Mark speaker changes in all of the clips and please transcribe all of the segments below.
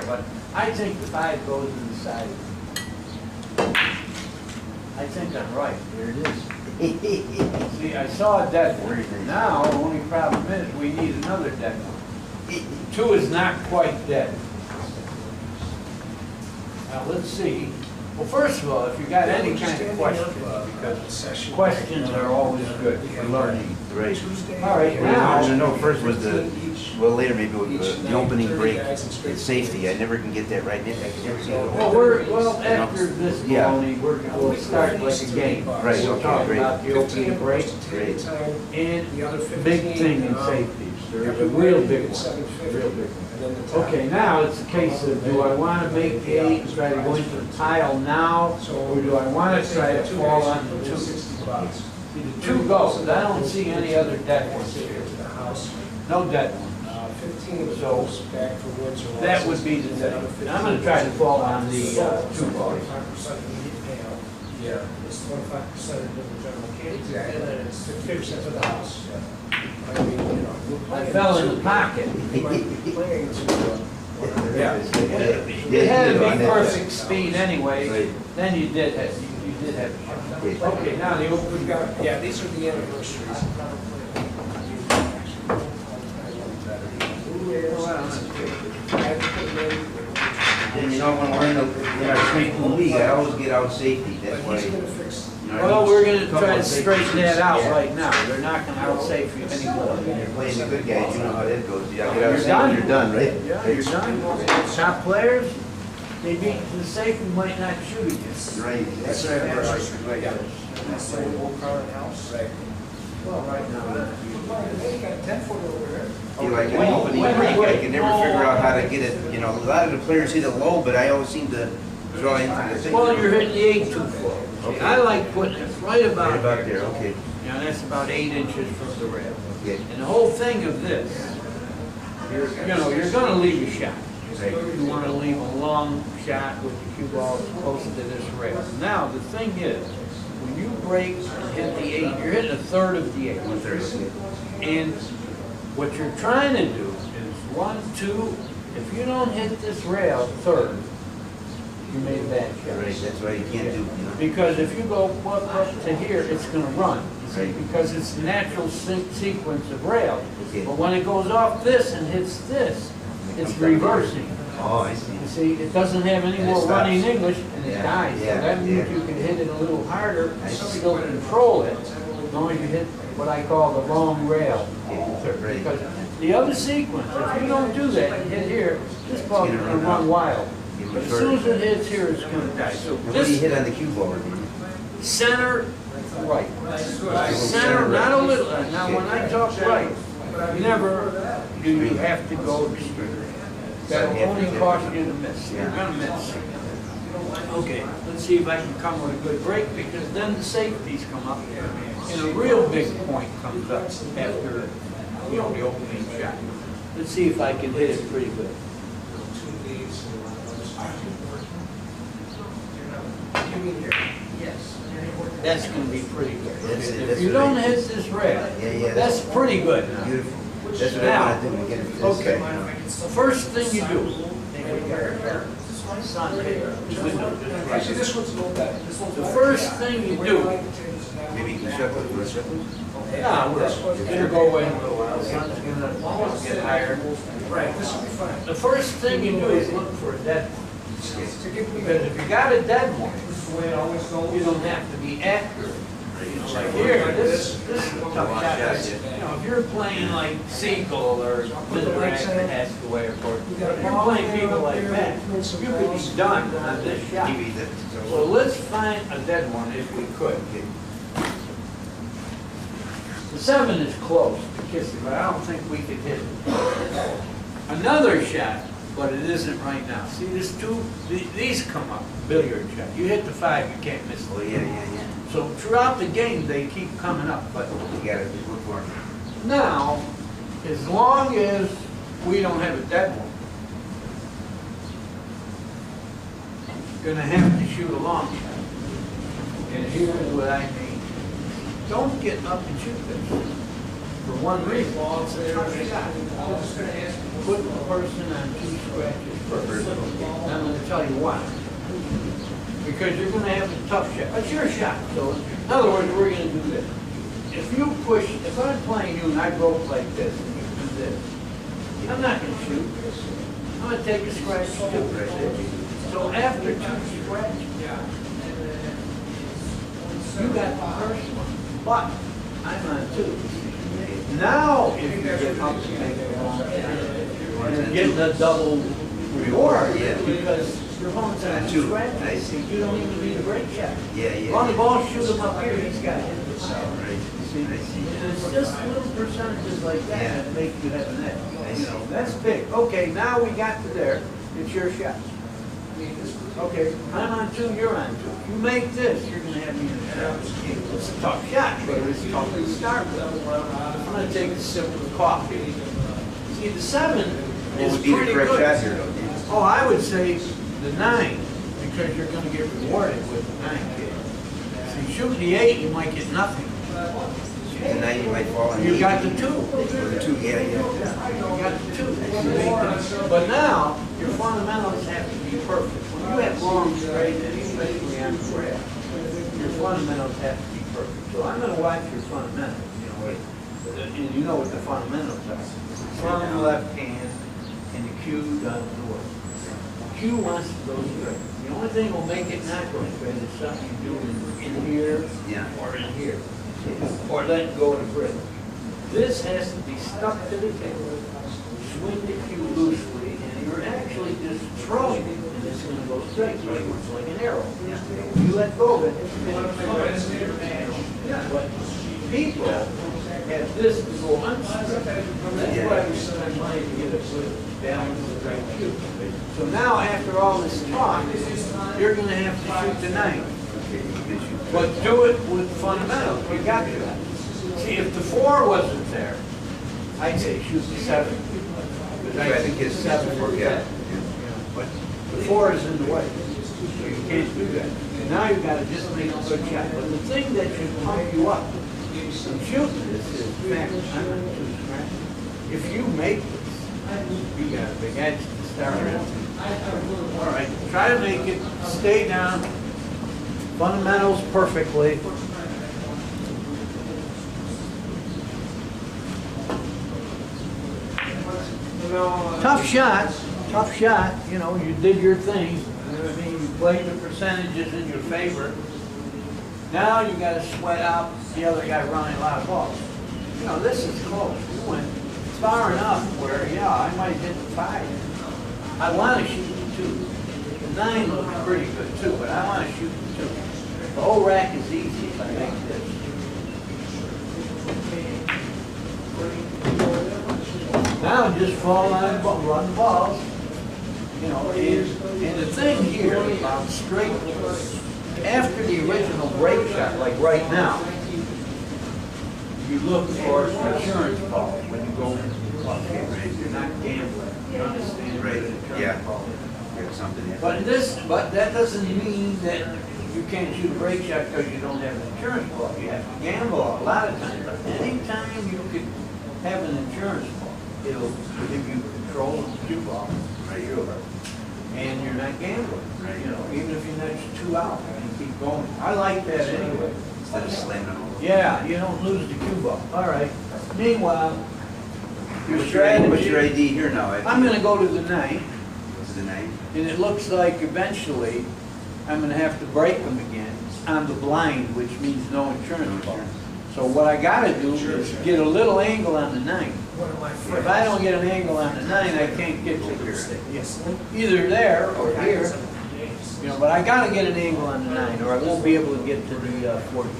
Speaker 1: but I think the 5 goes inside. I think I'm right. There it is. See, I saw a dead one. Now, the only problem is we need another dead one. 2 is not quite dead. Now, let's see. Well, first of all, if you got any kind of questions, because questions are always good for learning.
Speaker 2: Right.
Speaker 1: All right,
Speaker 2: What I
Speaker 1: now.
Speaker 2: wanted to know first was well, later maybe the opening break and safety. I never can get that right. I can never get it.
Speaker 1: Well, after this, we'll start like a game.
Speaker 2: Right,
Speaker 1: We'll
Speaker 2: okay,
Speaker 1: talk
Speaker 2: great.
Speaker 1: about the opening break
Speaker 2: Great.
Speaker 1: and big thing in safeties. There's a real big one, real big one. Okay, now it's a case of, do I want to make the 8 and try to go into the tile now, or do I want to try to fall on the 2? See, the 2 goes. I don't see any other dead ones here. No dead ones. So that would be the dead one. I'm going to try to fall on the 2 ball.
Speaker 3: Yeah, it's 25% of the general case, and then it's 50% of the house. I mean, you know.
Speaker 1: I fell in the pocket.
Speaker 3: Yeah.
Speaker 1: It had to be perfect speed anyway, then you did have a shot. Okay, now the open.
Speaker 3: Yeah, these are the anniversaries.
Speaker 2: And you know, when we're in our 3-pool league, I always get out safety. That's why.
Speaker 1: Well, we're going to try to straighten that out right now. They're not going to outsafe you anymore.
Speaker 2: When you're playing the good guys, you know how that goes. You get out
Speaker 1: You're
Speaker 2: safety,
Speaker 1: done.
Speaker 2: you're done, right?
Speaker 1: Yeah, you're done. Top players, they beat the safe and might not shoot again.
Speaker 2: Right.
Speaker 3: That's
Speaker 2: right.
Speaker 3: right. Yeah. That's the old car and house. Right.
Speaker 1: Well, right now.
Speaker 3: They got a 10-foot over there.
Speaker 2: You like an opening break, I can never figure out how to get it, you know, a lot of the players hit it low, but I always seem to draw into the thing.
Speaker 1: Well, you're hitting the 8 too far. See, I like putting it right about
Speaker 2: Right about there, okay.
Speaker 1: You know, that's about 8 inches from the rail.
Speaker 2: Okay.
Speaker 1: And the whole thing of this, you're going to leave a shot.
Speaker 2: Right.
Speaker 1: You want to leave a long shot with the cue ball close to this rail. Now, the thing is, when you break and hit the 8, you're hitting a third of the 8.
Speaker 2: 1/3, okay.
Speaker 1: And what you're trying to do is 1, 2, if you don't hit this rail third, you made a bad shot.
Speaker 2: Right, that's why you can't do, you know.
Speaker 1: Because if you go up to here, it's going to run. You see,
Speaker 2: Right.
Speaker 1: because it's the natural sequence of rail.
Speaker 2: Okay.
Speaker 1: But when it goes off this and hits this, it's reversing.
Speaker 2: Oh, I see.
Speaker 1: You see, it doesn't have any
Speaker 2: And
Speaker 1: more
Speaker 2: it stops.
Speaker 1: running English, and it
Speaker 2: Yeah,
Speaker 1: dies. So
Speaker 2: yeah,
Speaker 1: that means
Speaker 2: yeah.
Speaker 1: you can hit it a little harder,
Speaker 2: I
Speaker 1: and
Speaker 2: see.
Speaker 1: still control it, as long as you hit what I call the wrong rail.
Speaker 2: Right.
Speaker 1: Because the other sequence, if you don't do that and hit here, this ball's
Speaker 2: It's
Speaker 1: going
Speaker 2: gonna
Speaker 1: to
Speaker 2: run
Speaker 1: run wild.
Speaker 2: Get
Speaker 1: But as soon as it hits here, it's going to die. So
Speaker 2: And what do you
Speaker 1: this
Speaker 2: hit on the cue ball?
Speaker 1: center right. Center, not a little. Now, when I talk right, never do you have to go extreme. That'll only cost you to miss. You're going to miss. Okay, let's see if I can come with a good break, because then the safeties come up, and a real big point comes up after, the opening shot. Let's see if I can hit it pretty good. That's going to be pretty good. If you don't hit this rail, that's pretty good now.
Speaker 2: Beautiful. That's what I want to do. Get it for this
Speaker 1: Okay.
Speaker 2: guy, you know.
Speaker 1: The first thing you do,
Speaker 3: Actually, this one's a little better.
Speaker 1: the first thing you do,
Speaker 2: Maybe you can shuffle it. Want to shuffle it?
Speaker 1: it'll go away in a little while. The sun's going to get higher.
Speaker 3: Right, this will be fine.
Speaker 1: The first thing you do is look for a dead one. Because if you got a dead one, you don't have to be accurate. Like here, this is a tough shot. If you're playing like Siegel or Haskaway or Ford, if you're playing people like that, you could be done on this shot. So let's find a dead one if we could. The 7 is close to kiss it, but I don't think we could hit it. Another shot, but it isn't right now. See, this 2, these come up, billiard shot. You hit the 5, you can't miss it.
Speaker 2: Oh, yeah.
Speaker 1: So throughout the game, they keep coming up, but
Speaker 2: You got to look for him.
Speaker 1: now, as long as we don't have a dead one, you're gonna have to shoot a long shot. And here's what I mean. Don't get up and shoot this. For one reason. Put the person on 2 scratches first. tell you why. Because you're gonna have a tough shot. It's your shot. So, in other words, we're gonna do this. If you push, if I'm playing you and I broke like this, and you do this, I'm not gonna shoot. I'm gonna take a scratch too. So after 2 scratches, you got the first one, but I'm on 2. Now, if you get up to make a long shot, you're getting a double reward, because your opponent's on 2 scratches. You don't even need a break shot. On the ball, shoot him up here, he's got it. And it's just little percentages like that that make you have an edge. You know, that's big. Okay, now we got to there. It's your shot. Okay, I'm on 2, you're on 2. You make this, you're going to have me in the shot. It's a tough shot, but it's tough to start with. I'm going to take a sip of coffee. See, the 7 is pretty good. Oh, I would say the 9, because you're going to get rewarded with the 9 kid. If you shoot the 8, you might get nothing.
Speaker 2: The 9 you might fall on.
Speaker 1: You got the 2.
Speaker 2: The 2, yeah.
Speaker 1: You got the 2. But now, your fundamentals have to be perfect. When you have long straight, and especially on the graph, your fundamentals have to be perfect. So I'm going to watch your fundamentals, and you know what the fundamentals are. Firm left hand, and the cue doesn't work. Q wants to go straight. The only thing will make it not go straight is something you do in here or in here. Or let go of the grip. This has to be stuck to the table. Swing the cue loosely, and you're actually just throwing it, and it's going to go straight, so it works like an arrow. You let go of it, it's going to go. But people have this to go unstuck. That's why we spend money to get a good balance of the right cue. So now, after all this talk, you're going to have to shoot the 9. But do it with fundamentals. You got to. See, if the 4 wasn't there, I'd say shoot the 7. Because I think it's 7 work out. But the 4 is in the way. So you can't do that. And now you've got to just make a good shot. But the thing that should pump you up in shooting this is the fact that I'm not too scratch. If you make this, you got a big edge to start with. All right, try to make it stay down. Fundamentals perfectly. Tough shot, you know, you did your thing. You know what I mean? You played the percentages in your favor. Now you got to sweat out the other guy running a lot of balls. You know, this is close. You went far enough where, I might hit the 5. I want to shoot the 2. The 9 looks pretty good too, but I want to shoot the 2. The whole rack is easy if I make this. Now just fall on and run the balls. You know, and the thing here about straight, after the original break shot, like right now, you look for an insurance ball when you go into the club. You're not gambling. You understand? But that doesn't mean that you can't shoot a break shot because you don't have an insurance ball. You have to gamble a lot of times. But anytime you could have an insurance ball, it'll give you control of the cue ball. And you're not gambling. You know, even if you net 2 out and keep going. I like that anyway.
Speaker 2: Instead of slamming over.
Speaker 1: Yeah, you don't lose the cue ball. All right. Meanwhile,
Speaker 2: What's your ID here now?
Speaker 1: I'm going to go to the 9.
Speaker 2: What's the 9?
Speaker 1: And it looks like eventually I'm going to have to break them again on the blind, which means no insurance ball. So what I got to do is get a little angle on the 9. If I don't get an angle on the 9, I can't get to here. Either there or here. You know, but I got to get an angle on the 9, or I won't be able to get to the 14.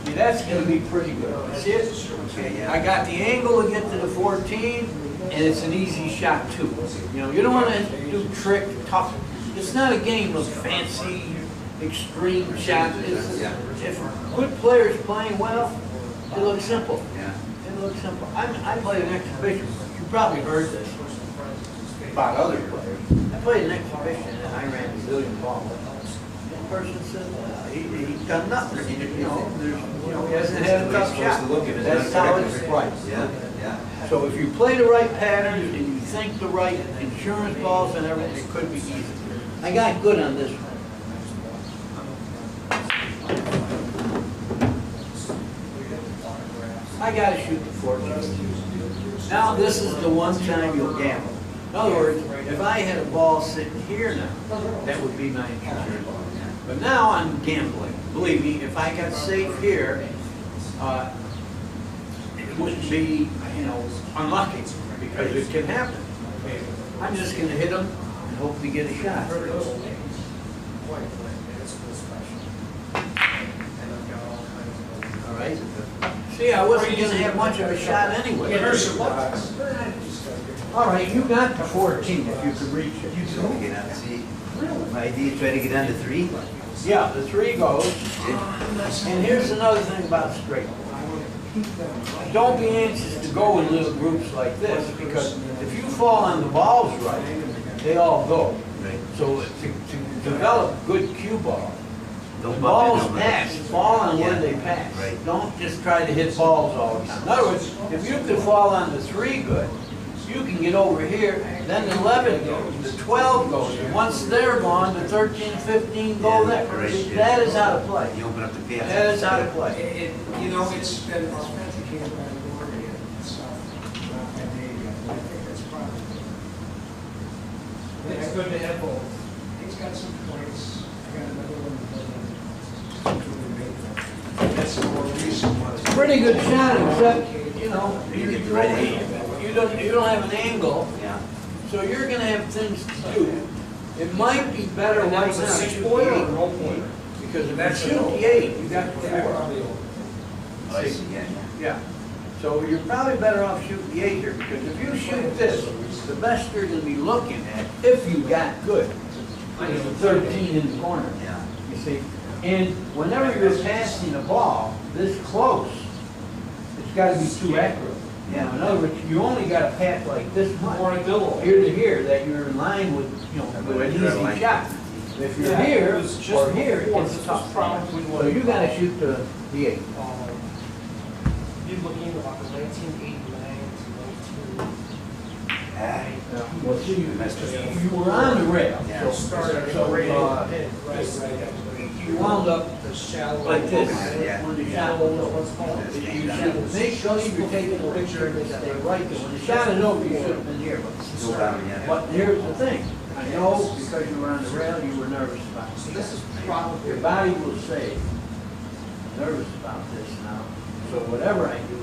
Speaker 1: See, that's going to be pretty good. See it?
Speaker 2: Okay,
Speaker 1: I got the angle to get to the 14, and it's an easy shot too. You know, you don't want to do trick, tough. It's not a game of fancy, extreme shots. If good players playing well, it looks simple. It looks simple. I played an exhibition. You probably heard this about other players. I played an exhibition and I ran a billion balls. The person said, he's done nothing. You know, he hasn't had a tough shot. That's how it's priced. So if you play the right patterns and you think the right insurance balls and everything, it could be easy. I got good on this one. I gotta shoot the 14. Now this is the one time you'll gamble. In other words, if I had a ball sitting here now, that would be my insurance ball. But now I'm gambling. Believe me, if I got safe here, it wouldn't be, unlucky, because it can happen. I'm just gonna hit them and hope we get a shot. All right. See, I wasn't gonna have much of a shot anyway. All right, you got the 14 if you could reach it.
Speaker 2: Get out, see, my idea, try to get down to 3.
Speaker 1: Yeah, the 3 goes. And here's another thing about straight. Don't be anxious to go in little groups like this, because if you fall on the balls right, they all go.
Speaker 2: Right.
Speaker 1: So to develop good cue ball, the
Speaker 2: Don't
Speaker 1: balls
Speaker 2: bump into
Speaker 1: pass,
Speaker 2: them.
Speaker 1: fall on where
Speaker 2: Yeah.
Speaker 1: they pass.
Speaker 2: Right.
Speaker 1: Don't just try to hit balls all the time. In other words, if you could fall on the 3 good, you can get over here, then the 11 goes, the 12 goes, and once they're gone, the 13, 15 go
Speaker 2: Yeah,
Speaker 1: there.
Speaker 2: right, yeah.
Speaker 1: That is how to play.
Speaker 2: You open up the path.
Speaker 1: That is how to play.
Speaker 3: It's been authenticated by Lord and stuff, and I think that's probably. It's good to have both. He's got some points, I got another one. That's a more recent one.
Speaker 1: Pretty good shot, except,
Speaker 2: You get the right angle.
Speaker 1: you don't have an angle,
Speaker 2: Yeah.
Speaker 1: so you're gonna have things to do. It might be better right now to shoot the 8, because if you shoot the 8, you got the 4.
Speaker 2: Oh, I see, yeah.
Speaker 1: Yeah, so you're probably better off shooting the 8 here, because if you shoot this, the best you're gonna be looking at, if you got good, is the 13 in the corner.
Speaker 2: Yeah.
Speaker 1: You see, and whenever you're passing a ball this close, it's got to be too accurate.
Speaker 2: Yeah.
Speaker 1: In other words, you only got to pat like this much, here to here, that you're in line with, with an easy shot. If you're here or here, it's tough. So you got to shoot the 8.
Speaker 3: You're looking about the 1989 to
Speaker 2: Ah,
Speaker 1: Well, see, you were on the rail,
Speaker 2: Yeah.
Speaker 1: so you wound up
Speaker 3: the shallow.
Speaker 1: like this.
Speaker 2: Yeah.
Speaker 1: When the shot was over. You should make sure you're taking a picture and stay right there. When the shot is over, you should have been here.
Speaker 2: Go down, yeah.
Speaker 1: But here's the thing, I know because you were on the rail, you were nervous about it.
Speaker 3: This is probably.
Speaker 1: Your body will say, I'm nervous about this now, so whatever I do,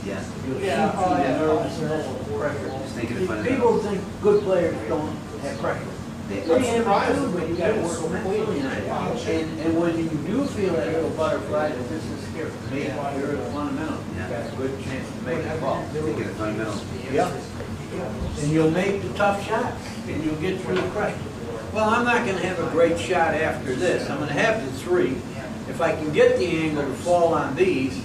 Speaker 2: Yeah.
Speaker 1: you'll shoot through the nervousness and pressure.
Speaker 2: Just thinking of fun.
Speaker 1: People think good players don't have pressure. They have too, but you gotta work mentally on it. And when you do feel that little butterfly, that this is scary, maybe you're a fundamental, you got a good chance to make a ball.
Speaker 2: Thinking of fundamentals.
Speaker 1: Yep. And you'll make the tough shots, and you'll get through the pressure. Well, I'm not gonna have a great shot after this. I'm gonna have the 3. If I can get the angle to fall on these,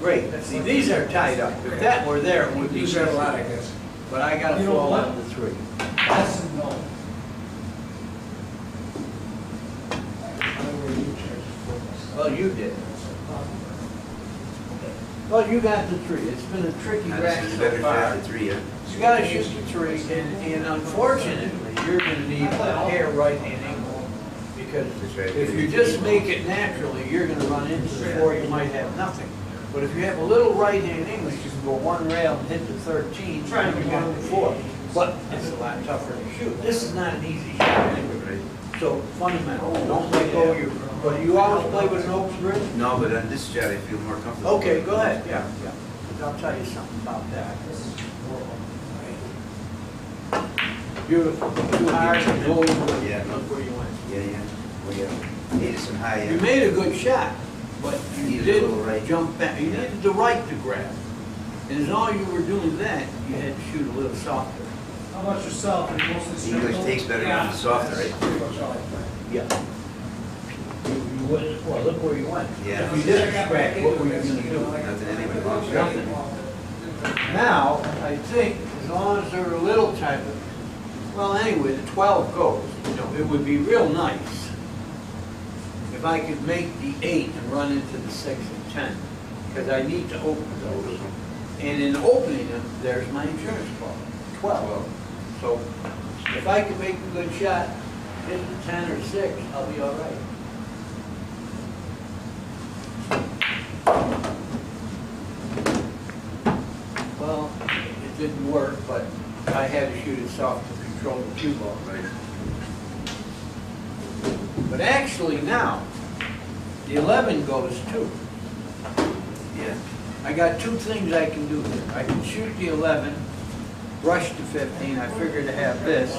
Speaker 1: great. See, these are tied up. If that were there, it would be
Speaker 3: These are a lot, I guess.
Speaker 1: but I gotta fall on the 3.
Speaker 3: That's a no.
Speaker 1: Well, you did. Well, you got the 3. It's been a tricky rack
Speaker 2: It's
Speaker 1: so
Speaker 2: better
Speaker 1: far.
Speaker 2: shot at 3, yeah.
Speaker 1: You gotta shoot the 3, and unfortunately, you're gonna need a hair right-hand angle. Because if you just make it naturally, you're gonna run into the 4, you might have nothing. But if you have a little right-hand English, you can go one rail and hit the 13, and you got the 4. But it's a lot tougher to shoot. This is not an easy shot anyway. So fundamental, don't let go of your, but you always play with an open grip?
Speaker 2: No, but on this shot, I feel more comfortable.
Speaker 1: Okay, go ahead, yeah. I'll tell you something about that. Beautiful, too hard and go over.
Speaker 2: Yeah.
Speaker 1: Look where you went.
Speaker 2: Yeah. Well, yeah. Needed some high.
Speaker 1: You made a good shot, but you
Speaker 2: Needed a little
Speaker 1: didn't
Speaker 2: right.
Speaker 1: jump back. You needed the right to grab. And as long as you were doing that, you had to shoot a little softer.
Speaker 3: How about yourself? Are you mostly
Speaker 2: The English takes better when it's softer, right?
Speaker 3: Pretty much all I play.
Speaker 1: Yeah. You wouldn't, well, look where you went.
Speaker 2: Yeah.
Speaker 1: If you didn't scratch, what were you gonna do?
Speaker 2: Nothing anyway, long shot.
Speaker 1: Nothing. Now, I think, as long as they're a little type of, well, anyway, the 12 goes. It would be real nice if I could make the 8 and run into the 6 and 10, because I need to open those. And in opening them, there's my insurance ball, 12. So if I can make a good shot, hit the 10 or 6, I'll be all right. Well, it didn't work, but I had to shoot it soft to control the cue ball.
Speaker 2: Right.
Speaker 1: But actually now, the 11 goes too.
Speaker 2: Yeah.
Speaker 1: I got two things I can do here. I can shoot the 11, rush to 15, I figure to have this,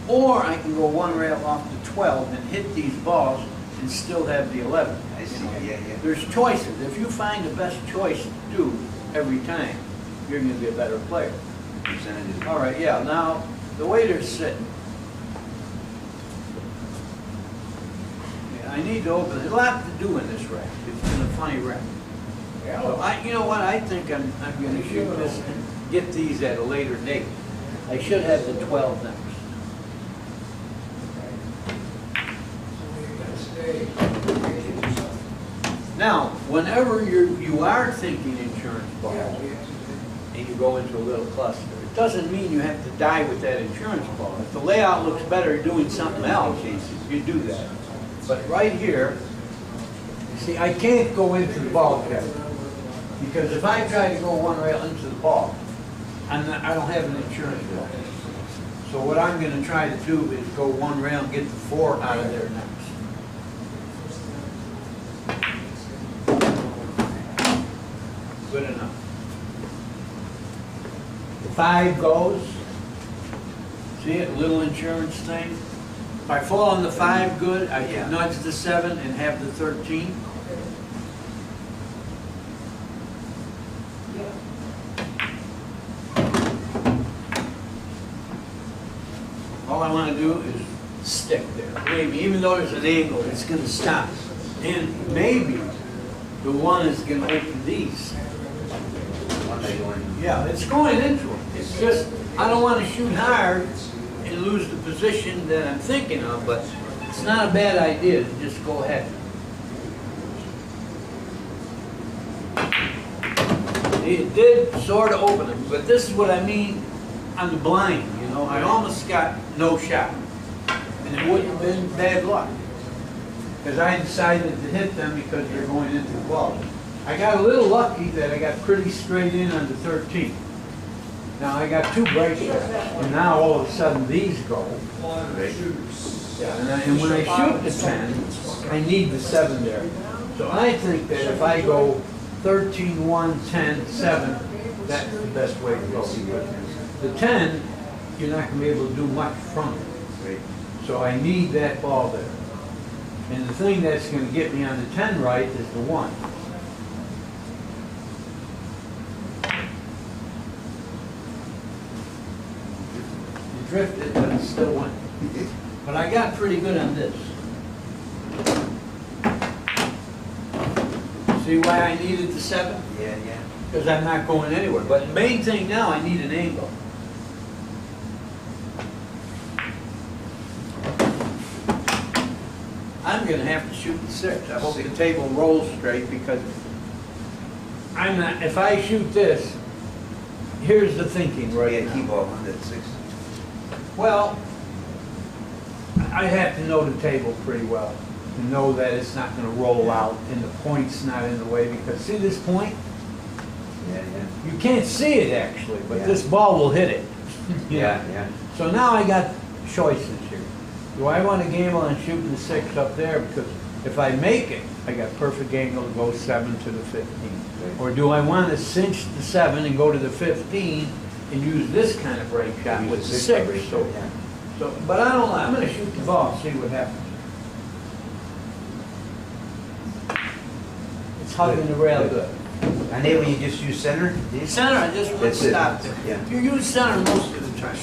Speaker 1: or I can go one rail off the 12 and hit these balls and still have the 11.
Speaker 2: I see, yeah.
Speaker 1: There's choices. If you find the best choice to do every time, you're going to be a better player.
Speaker 2: Percentages.
Speaker 1: All right, yeah, now, the way they're sitting. Yeah, I need to open, there's a lot to do in this rack. It's been a funny rack. So you know what, I think I'm going to shoot this and get these at a later date. I should have the 12 next. Now, whenever you are thinking insurance ball, and you go into a little cluster, it doesn't mean you have to die with that insurance ball. If the layout looks better doing something else, you do that. But right here, you see, I can't go into the ball cap. Because if I try to go one rail into the ball, I don't have an insurance ball. So what I'm going to try to do is go one rail and get the 4 out of there next. Good enough. The 5 goes. See it, little insurance thing. If I fall on the 5 good, I can nudge the 7 and have the 13. All I want to do is stick there. Believe me, even though there's an angle, it's going to stop. And maybe the 1 is going to open these. Yeah, it's going into it. It's just, I don't want to shoot hard and lose the position that I'm thinking of, but it's not a bad idea to just go ahead. It did sort of open them, but this is what I mean on the blind, you know. I almost got no shot, and it wouldn't have been bad luck, because I decided to hit them because they're going into the ball. I got a little lucky that I got pretty straight in on the 13. Now I got 2 break shots, and now all of a sudden these go. Yeah, and when I shoot the 10, I need the 7 there. So I think that if I go 13, 1, 10, 7, that's the best way to go. The 10, you're not going to be able to do much from it. So I need that ball there. And the thing that's going to get me on the 10 right is the 1. You drifted, but it still went. But I got pretty good on this. See why I needed the 7?
Speaker 2: Yeah.
Speaker 1: Because I'm not going anywhere. But the main thing now, I need an angle. I'm going to have to shoot the 6. I hope the table rolls straight, because I'm not. If I shoot this, here's the thinking right now.
Speaker 2: Keep off on that 6.
Speaker 1: Well, I have to know the table pretty well to know that it's not going to roll out and the point's not in the way, because see this point?
Speaker 2: Yeah.
Speaker 1: You can't see it actually, but this ball will hit it.
Speaker 2: Yeah.
Speaker 1: So now I got choices here. Do I want to gamble on shooting the 6 up there? Because if I make it, I got perfect angle to go 7 to the 15.
Speaker 2: Right.
Speaker 1: Or do I want to cinch the 7 and go to the 15 and use this kind of break shot with the 6? But I don't know. I'm going to shoot the ball and see what happens. It's hugging the rail good.
Speaker 2: And then when you just use center?
Speaker 1: Center, I just wouldn't stop there.
Speaker 2: Yeah.
Speaker 1: You use center most of the time.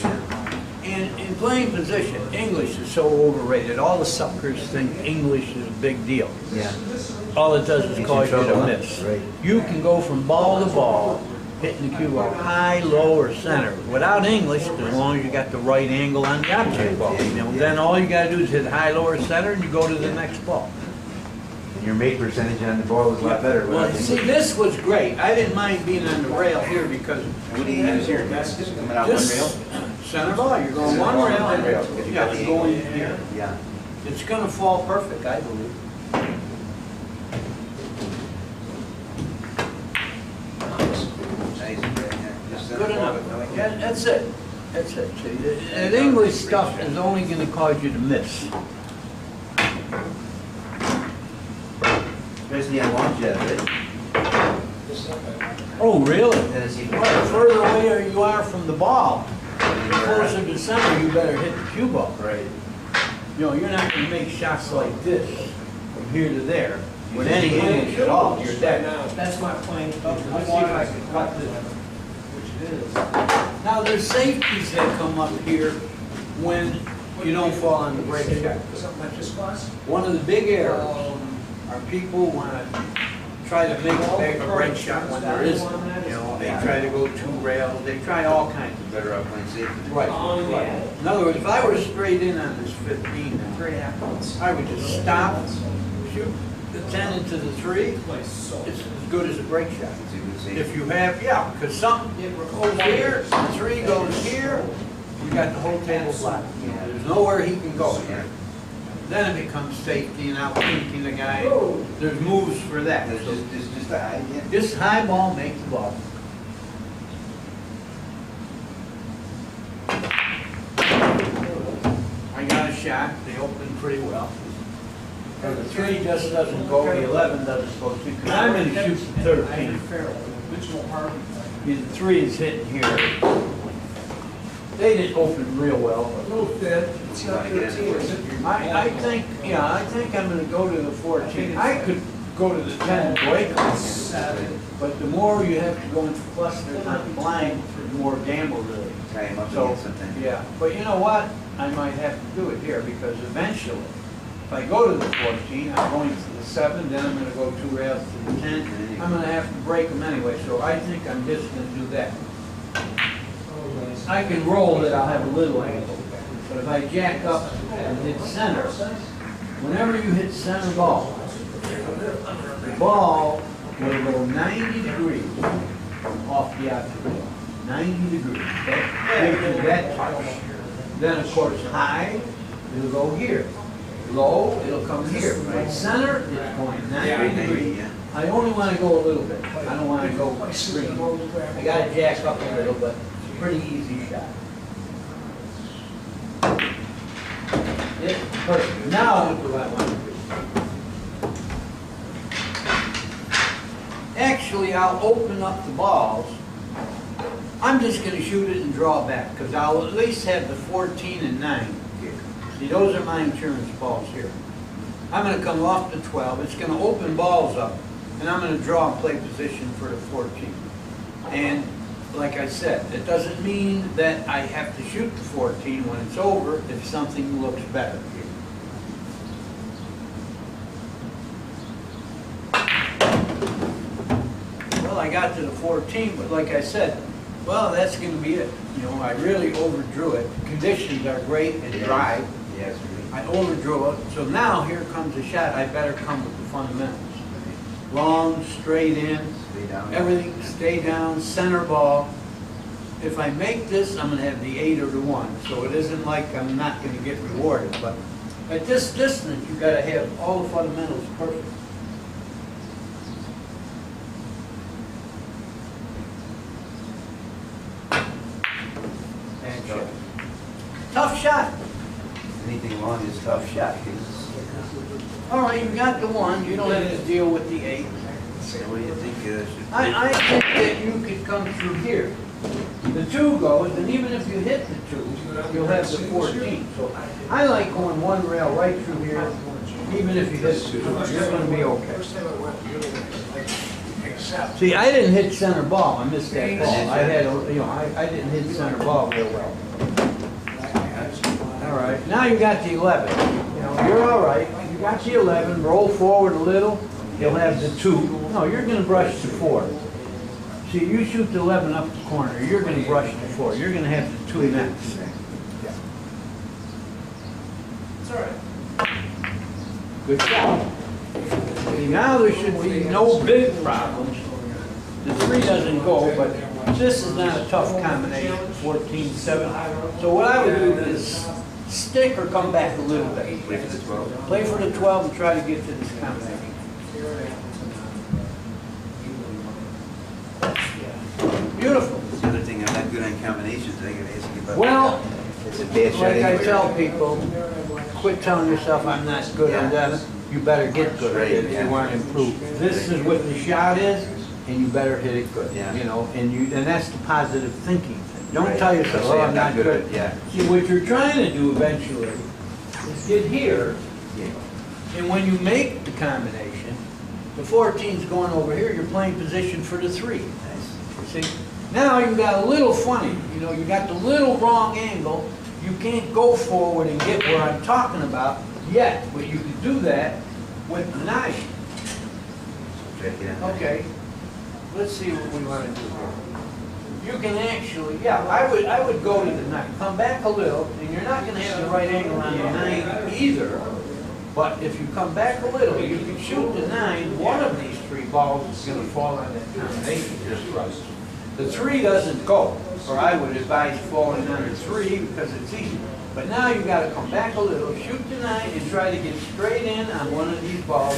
Speaker 1: And in playing position, English is so overrated. All the suckers think English is a big deal.
Speaker 2: Yeah.
Speaker 1: All it does is cause you to miss.
Speaker 2: Right.
Speaker 1: You can go from ball to ball, hitting the cue ball high, low, or center. Without English, as long as you got the right angle on the object ball. You know, then all you got to do is hit high, low, or center, and you go to the next ball.
Speaker 2: your make percentage on the ball was a lot better.
Speaker 1: Well, see, this was great. I didn't mind being on the rail here because
Speaker 2: What do you use here? That's just coming out one
Speaker 1: this
Speaker 2: rail?
Speaker 1: center ball, you're going one rail and yeah, it's going here.
Speaker 2: Yeah.
Speaker 1: It's gonna fall perfect, I believe.
Speaker 2: Nice, yeah. Just
Speaker 1: Good enough.
Speaker 2: like
Speaker 1: Yeah,
Speaker 2: that.
Speaker 1: that's it. That's it. See, that English stuff is only gonna cause you to miss.
Speaker 2: Especially on long jet, right?
Speaker 1: Oh, really?
Speaker 2: Then it's even
Speaker 1: Well,
Speaker 2: better.
Speaker 1: the further away you are from the ball, the closer to center, you better hit the cue ball.
Speaker 2: Right.
Speaker 1: You know, you're not gonna make shots like this from here to there with any English at all. You're dead.
Speaker 3: That's my plan.
Speaker 1: Let's see if I can cut this.
Speaker 3: Which it is.
Speaker 1: Now, there's safeties that come up here when you don't fall on the break shot.
Speaker 3: Something like this class?
Speaker 1: One of the big errors are people wanna try to make a break shot when there isn't. You know, they try to go two rails, they try all kinds of.
Speaker 2: Better off playing safe.
Speaker 1: Right, right. In other words, if I were straight in on this 15, I would just stop, shoot the 10 into the 3. It's as good as a break shot.
Speaker 2: It's a good safe.
Speaker 1: If you have, yeah, because some goes here, the 3 goes here, you got the whole table flat. There's nowhere he can go here. Then it becomes safety and out thinking the guy. There's moves for that.
Speaker 2: It's just a high, yeah.
Speaker 1: This high ball makes the ball. I got a shot, they opened pretty well. The 3 just doesn't go, the 11 doesn't supposed to, because I'm going to shoot the 13. The 3 is hitting here. They didn't open real well.
Speaker 3: A little thin. It's not 13, is it?
Speaker 1: I think, yeah, I think I'm going to go to the 14. I could go to the 10 and break it, but the more you have to go into cluster on blind, the more gamble really.
Speaker 2: Tie him up
Speaker 1: So,
Speaker 2: against something.
Speaker 1: yeah, but you know what? I might have to do it here because eventually, if I go to the 14, I'm going to the 7, then I'm going to go 2 rails to the 10. I'm going to have to break them anyway, so I think I'm just going to do that. I can roll it, I'll have a little angle. But if I jack up and hit center, whenever you hit center ball, the ball will go 90 degrees off the object. 90 degrees. That gives you that touch. Then, of course, high, it'll go here. Low, it'll come here. Right center, it's going 90 degrees. I only want to go a little bit. I don't want to go extreme. I got to jack up a little, but it's a pretty easy shot. Yeah, perfect. Now, look what I want to do. Actually, I'll open up the balls. I'm just going to shoot it and draw back because I'll at least have the 14 and 9 here. See, those are my insurance balls here. I'm going to come off the 12. It's going to open balls up, and I'm going to draw and play position for the 14. And like I said, it doesn't mean that I have to shoot the 14 when it's over if something looks better here. Well, I got to the 14, but like I said, well, that's going to be it. You know, I really overdrew it. Conditions are great and dry.
Speaker 2: Yes.
Speaker 1: I overdrew it. So now here comes a shot. I better come with the fundamentals. Long, straight in,
Speaker 2: Stay down.
Speaker 1: everything stay down, center ball. If I make this, I'm going to have the 8 or the 1. So it isn't like I'm not going to get rewarded. But at this distance, you've got to have all the fundamentals perfect. And shot. Tough shot.
Speaker 2: Anything long is a tough shot.
Speaker 1: All right, you got the 1. You don't have to deal with the 8.
Speaker 2: What do you think should
Speaker 1: I think that you could come through here. The 2 goes, and even if you hit the 2, you'll have the 14. So I like going 1 rail right through here. Even if you hit the 2, you're going to be okay. See, I didn't hit center ball. I missed that ball. I had, I didn't hit center ball real well. All right, now you got the 11. You know, you're all right. You got the 11. Roll forward a little. You'll have the 2. No, you're going to brush the 4. See, you shoot the 11 up the corner. You're going to brush the 4. You're going to have the 2 next.
Speaker 3: It's all right.
Speaker 1: Good shot. See, now there should be no big problems. The 3 doesn't go, but this is not a tough combination, 14-7. So what I would do is stick or come back a little bit.
Speaker 2: Play for the 12.
Speaker 1: Play for the 12 and try to get to this combination. Beautiful.
Speaker 2: The other thing, I'm not good on combinations, I gotta ask you about.
Speaker 1: Well,
Speaker 2: It's a bad shot
Speaker 1: like I
Speaker 2: anyway.
Speaker 1: tell people, quit telling yourself I'm not good on that. You better get good at it if you want to improve. This is what the shot is, and you better hit it good.
Speaker 2: Yeah.
Speaker 1: You know, and that's the positive thinking thing. Don't
Speaker 2: Right.
Speaker 1: tell yourself,
Speaker 2: Say
Speaker 1: oh, I'm not good.
Speaker 2: at it, yeah.
Speaker 1: See, what you're trying to do eventually is get here,
Speaker 2: Yeah.
Speaker 1: and when you make the combination, the 14's going over here, you're playing position for the 3.
Speaker 2: Nice.
Speaker 1: See, now you got a little funny, you know, you got the little wrong angle. You can't go forward and get where I'm talking about yet, but you can do that with the 9.
Speaker 2: Try to get on that.
Speaker 1: Okay, let's see what we want to do here. You can actually, yeah, I would go to the 9. Come back a little, and you're not going to have the right angle on the 9 either. But if you come back a little, you can shoot the 9. One of these 3 balls is going to fall on that combination just right. The 3 doesn't go, or I would advise falling on the 3 because it's easy. But now you got to come back a little, shoot the 9, and try to get straight in on one of these balls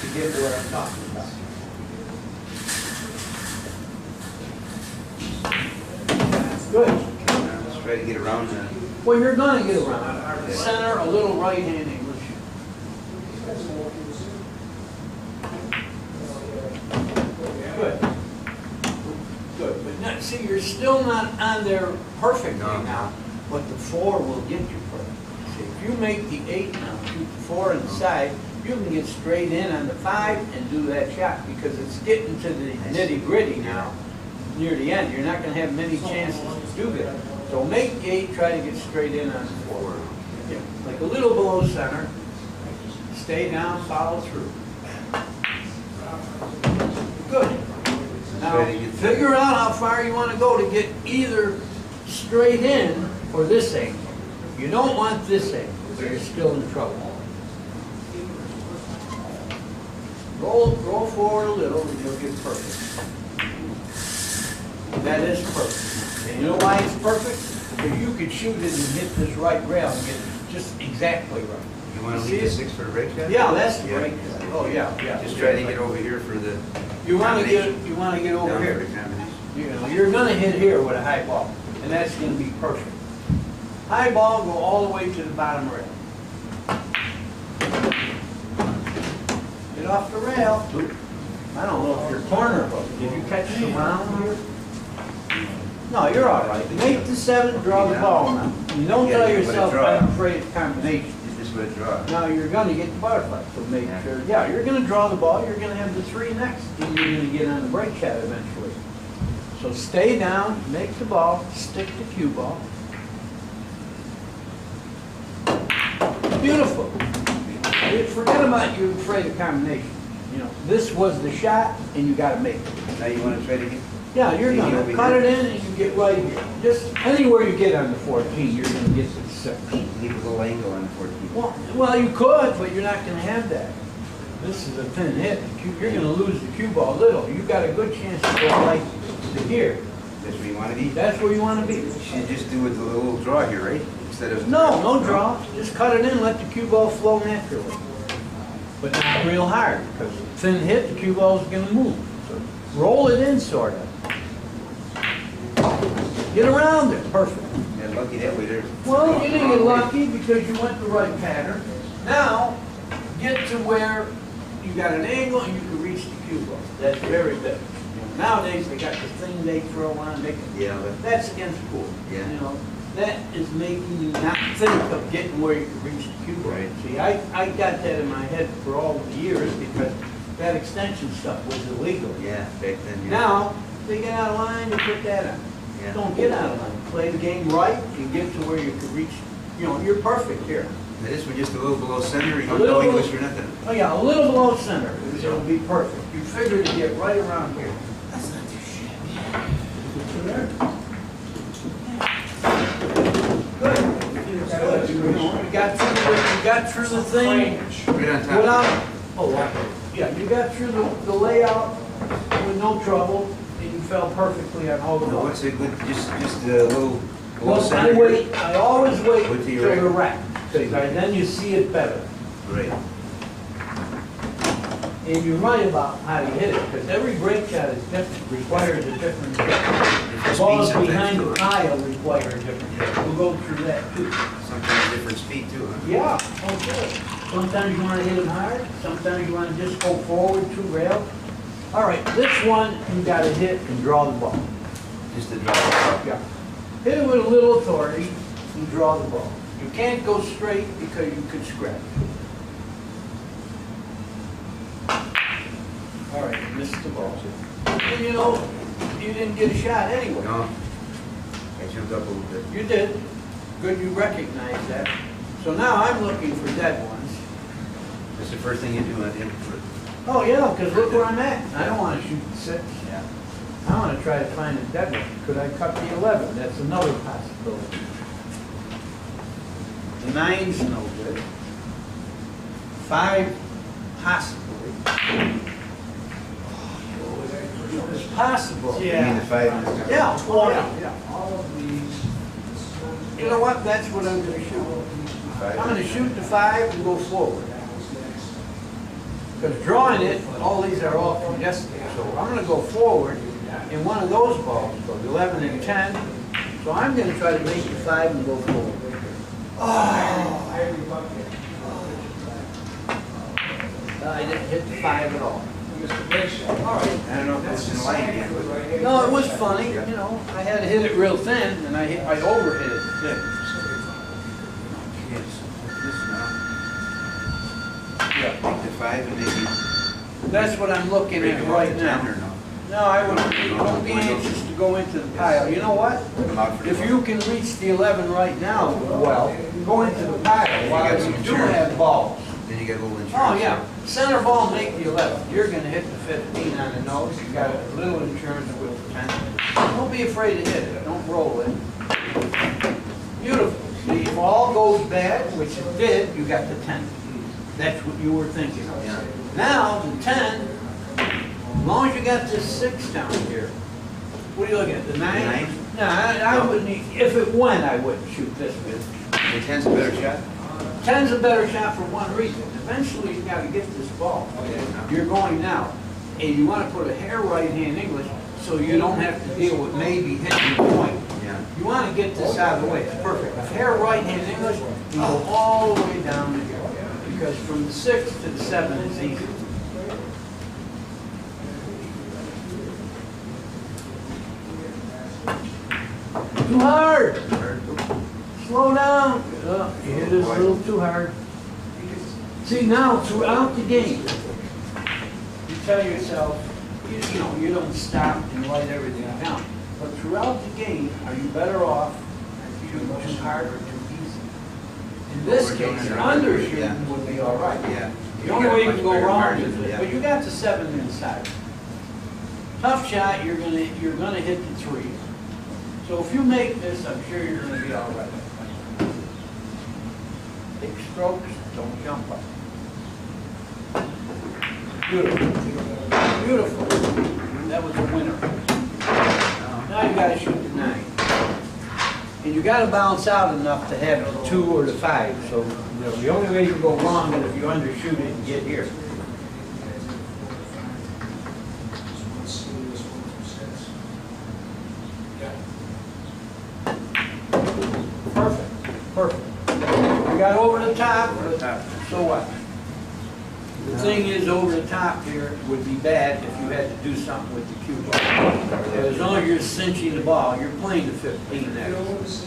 Speaker 1: to get to what I'm talking about. Good.
Speaker 2: Let's try to get around the.
Speaker 1: Well, you're going to get around. Center, a little right-hand English. Good. Good. But now, see, you're still not on there perfectly
Speaker 2: No.
Speaker 1: now, but the 4 will get you perfect. See, if you make the 8 now, shoot the 4 inside, you can get straight in on the 5 and do that shot because it's getting to the nitty-gritty now. Near the end, you're not going to have many chances to do that. So make 8, try to get straight in on the 4. Yeah, like a little below center. Stay down, follow through. Good. Now, figure out how far you want to go to get either straight in or this angle. You don't want this angle, or you're still in trouble. Roll forward a little and you'll get perfect. That is perfect. And you know why it's perfect? Because you could shoot it and hit this right rail and get it just exactly right.
Speaker 2: You want to leave the 6 for the break shot?
Speaker 1: Yeah, that's the break shot. Oh, yeah.
Speaker 2: Just try to get over here for the.
Speaker 1: You want to get over
Speaker 2: Down
Speaker 1: here.
Speaker 2: for the combination.
Speaker 1: You know, you're going to hit here with a high ball, and that's going to be perfect. High ball, go all the way to the bottom rail. Get off the rail. I don't know if you're corner hooked. Did you catch the round here? No, you're all right. Make the 7, draw the ball now. You don't
Speaker 2: Yeah,
Speaker 1: tell
Speaker 2: you put a
Speaker 1: yourself,
Speaker 2: draw.
Speaker 1: I'm afraid of combination.
Speaker 2: You just would draw.
Speaker 1: Now you're going to get the butterfly, so make sure, yeah, you're going to draw the ball, you're going to have the 3 next, and you're going to get on the break shot eventually. So stay down, make the ball, stick the cue ball. Beautiful. Forget about you afraid of combination. You know, this was the shot, and you got to make it.
Speaker 2: Now you want to try to get.
Speaker 1: Yeah, you're
Speaker 2: Maybe
Speaker 1: going
Speaker 2: over
Speaker 1: to cut
Speaker 2: here.
Speaker 1: it in, and you get right here. Just anywhere you get on the 14, you're going to get to the 6.
Speaker 2: Leave a little angle on the 14.
Speaker 1: Well, you could, but you're not going to have that. This is a thin hit. You're going to lose the cue ball little. You've got a good chance to go right to here.
Speaker 2: That's where you want to be?
Speaker 1: That's where you want to be.
Speaker 2: You should just do it with a little draw here, right? Instead of.
Speaker 1: No draw. Just cut it in, let the cue ball flow naturally. But not real hard, because thin hit, the cue ball is going to move. So roll it in, sort of. Get around it. Perfect.
Speaker 2: Yeah, lucky that way there.
Speaker 1: Well, you didn't get lucky because you went the right pattern. Now, get to where you got an angle and you can reach the cue ball. That's very good. You know, nowadays, they got the thing they throw on.
Speaker 2: Yeah, but.
Speaker 1: That's against school.
Speaker 2: Yeah.
Speaker 1: You know, that is making you not think of getting where you can reach the cue ball.
Speaker 2: Right.
Speaker 1: See, I got that in my head for all the years because that extension stuff was illegal.
Speaker 2: Yeah, back then. Yeah.
Speaker 1: Now, they get out of line, you put that on.
Speaker 2: Yeah.
Speaker 1: Don't get out of line. Play the game right and get to where you can reach. You know, you're perfect here.
Speaker 2: Now this was just a little below center. You
Speaker 1: A
Speaker 2: don't
Speaker 1: little
Speaker 2: know English
Speaker 1: below-
Speaker 2: or nothing.
Speaker 1: Oh yeah, a little below center. It'll be perfect. You figure to get right around here.
Speaker 2: That's not too shabby.
Speaker 1: Good. You got through the thing
Speaker 2: Right on top.
Speaker 1: without. Oh, okay. Yeah, you got through the layout with no trouble, and you fell perfectly on all the
Speaker 2: Now,
Speaker 1: balls.
Speaker 2: what's a good, just a little below
Speaker 1: Well, I
Speaker 2: center?
Speaker 1: wait, I always wait
Speaker 2: With the
Speaker 1: till the
Speaker 2: erect.
Speaker 1: rack, because then you see it better.
Speaker 2: Great.
Speaker 1: And you're right about how you hit it, because every break shot is different, requires a different hit. The balls
Speaker 2: Speed
Speaker 1: behind
Speaker 2: sometimes,
Speaker 1: the pile require a different hit. We'll go through that too.
Speaker 2: Sometimes different speed too, huh?
Speaker 1: Yeah, okay. Sometimes you want to hit them hard, sometimes you want to just go forward two rails. All right, this one, you got to hit and draw the ball.
Speaker 2: Just to draw it.
Speaker 1: Yeah. Hit it with a little authority and draw the ball. You can't go straight because you could scratch. All right, you missed the ball. And you know, you didn't get a shot anyway.
Speaker 2: No. I jumped up a little bit.
Speaker 1: You did. Good you recognized that. So now I'm looking for dead ones.
Speaker 2: That's the first thing you do on him.
Speaker 1: Oh, yeah, because look where I'm at. I don't want to shoot 6.
Speaker 2: Yeah.
Speaker 1: I want to try to find a dead one. Could I cut the 11? That's another possibility. The 9's no good. 5, possibly. It's possible.
Speaker 2: You mean the 5 minutes?
Speaker 1: Yeah, yeah. All of these. You know what? That's what I'm going to shoot. I'm going to shoot the 5 and go forward. Because drawing it, all these are all from yesterday. So I'm going to go forward in one of those balls, so 11 and 10. So I'm going to try to make the 5 and go forward. Oh! I didn't hit the 5 at all. All right.
Speaker 2: I don't know if that's in line again, but
Speaker 1: No, it was funny, you know. I had to hit it real thin, and I overhit it thick.
Speaker 2: yes, this now.
Speaker 1: Yeah.
Speaker 2: Take the 5 and maybe.
Speaker 1: That's what I'm looking
Speaker 2: break
Speaker 1: at
Speaker 2: them
Speaker 1: right
Speaker 2: off the 10 or
Speaker 1: now.
Speaker 2: no?
Speaker 1: No, I don't be anxious to go into the pile. You know what?
Speaker 2: Come out for the
Speaker 1: If
Speaker 2: ball.
Speaker 1: you can reach the 11 right now, well, go into the pile while
Speaker 2: got some
Speaker 1: you do
Speaker 2: insurance.
Speaker 1: have balls.
Speaker 2: Then you get a little insurance.
Speaker 1: Oh, yeah. Center ball, make the 11. You're going to hit the 15 on the nose. You got a little insurance with the 10. Don't be afraid to hit it. Don't roll it. Beautiful. See, if all goes bad, which it did, you got the 10. That's what you were thinking of.
Speaker 2: Yeah.
Speaker 1: Now, the 10, as long as you got this 6 down here, what are you looking at, the 9?
Speaker 2: The 9?
Speaker 1: No, I wouldn't, if it went, I wouldn't shoot this bit.
Speaker 2: The 10's a better shot?
Speaker 1: 10's a better shot for one reason. Eventually, you gotta get this ball. You're going now, and you wanna put a hair right-hand English, so you don't have to deal with maybe hitting the point.
Speaker 2: Yeah.
Speaker 1: You wanna get this out of the way, it's perfect. A hair right-hand English, you go all the way down to here. Because from the 6 to the 7 is easy. Too hard. Slow down. You hit it a little too hard. See, now throughout the game, you tell yourself, you know, you don't stop and write everything down. But throughout the game, are you better off shooting too hard or too easy? In this case, undershooting would be all right.
Speaker 2: Yeah.
Speaker 1: The only way you can go
Speaker 2: Much better
Speaker 1: wrong
Speaker 2: margin,
Speaker 1: is this,
Speaker 2: yeah.
Speaker 1: but you got the 7 inside. Tough shot, you're gonna hit the 3. So if you make this, I'm sure you're gonna be all right. Big strokes, don't jump up. Beautiful. Beautiful. That was a winner. Now you gotta shoot the 9. And you gotta bounce out enough to have the 2 or the 5. So, you know, the only way you can go wrong is if you undershoot it and get here. Perfect, perfect. You got over the top, so what? The thing is, over the top here would be bad if you had to do something with the cue ball. As long as you're cinching the ball, you're playing the 15 next.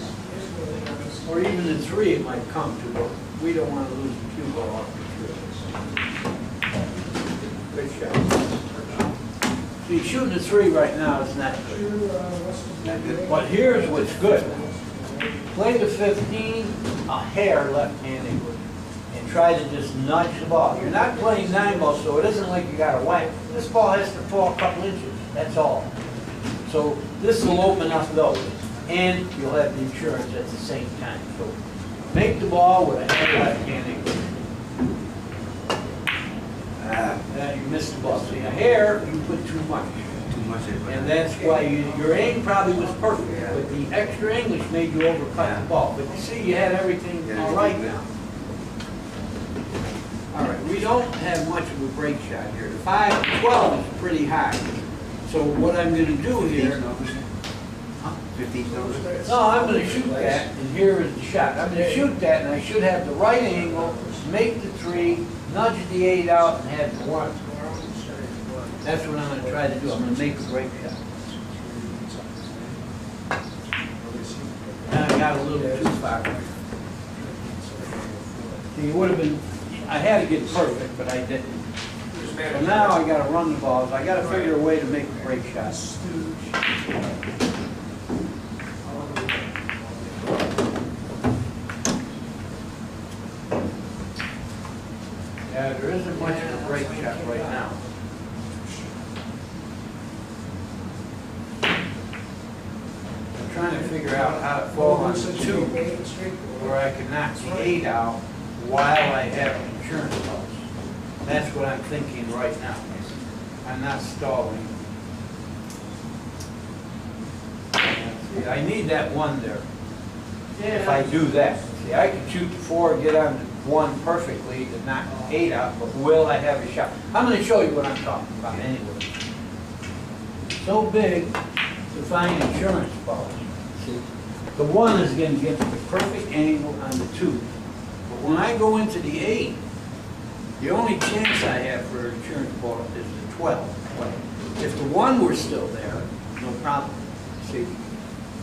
Speaker 1: Or even the 3 it might come to, but we don't want to lose the cue ball off the 3. Good shot. See, shooting the 3 right now is not good.
Speaker 2: Not good.
Speaker 1: But here's what's good. Play the 15 a hair left-hand English and try to just nudge the ball. You're not playing 9 ball, so it isn't like you got to whack. This ball has to fall a couple inches, that's all. So this will open up those, and you'll have the insurance at the same time. So make the ball with a hair left-hand English.
Speaker 2: Ah,
Speaker 1: Now you missed the ball. See, a hair, you put too much.
Speaker 2: Too much.
Speaker 1: And that's why your aim probably was perfect, but the extra English made you overcut the ball. But you see, you had everything all right now. All right, we don't have much of a break shot here. The 5-12 is pretty high. So what I'm going to do here...
Speaker 2: 15 numbers?
Speaker 1: No, I'm going to shoot that, and here is the shot. I'm going to shoot that, and I should have the right angle, make the 3, nudge the 8 out, and have the 1. That's what I'm going to try to do. I'm going to make a break shot. Now I got a little too far. See, it would have been, I had to get it perfect, but I didn't. So now I got to run the balls. I got to figure a way to make a break shot. Yeah, there isn't much of a break shot right now. I'm trying to figure out how to fall on the 2 where I can knock the 8 out while I have an insurance policy. That's what I'm thinking right now. I'm not stalling. See, I need that 1 there. If I do that. See, I can shoot the 4, get on the 1 perfectly to knock the 8 out, but will I have a shot? I'm going to show you what I'm talking about anyway. So big to find insurance policy. See, the 1 is going to get the perfect angle on the 2. But when I go into the 8, the only chance I have for an insurance policy is the 12. If the 1 were still there, no problem. See,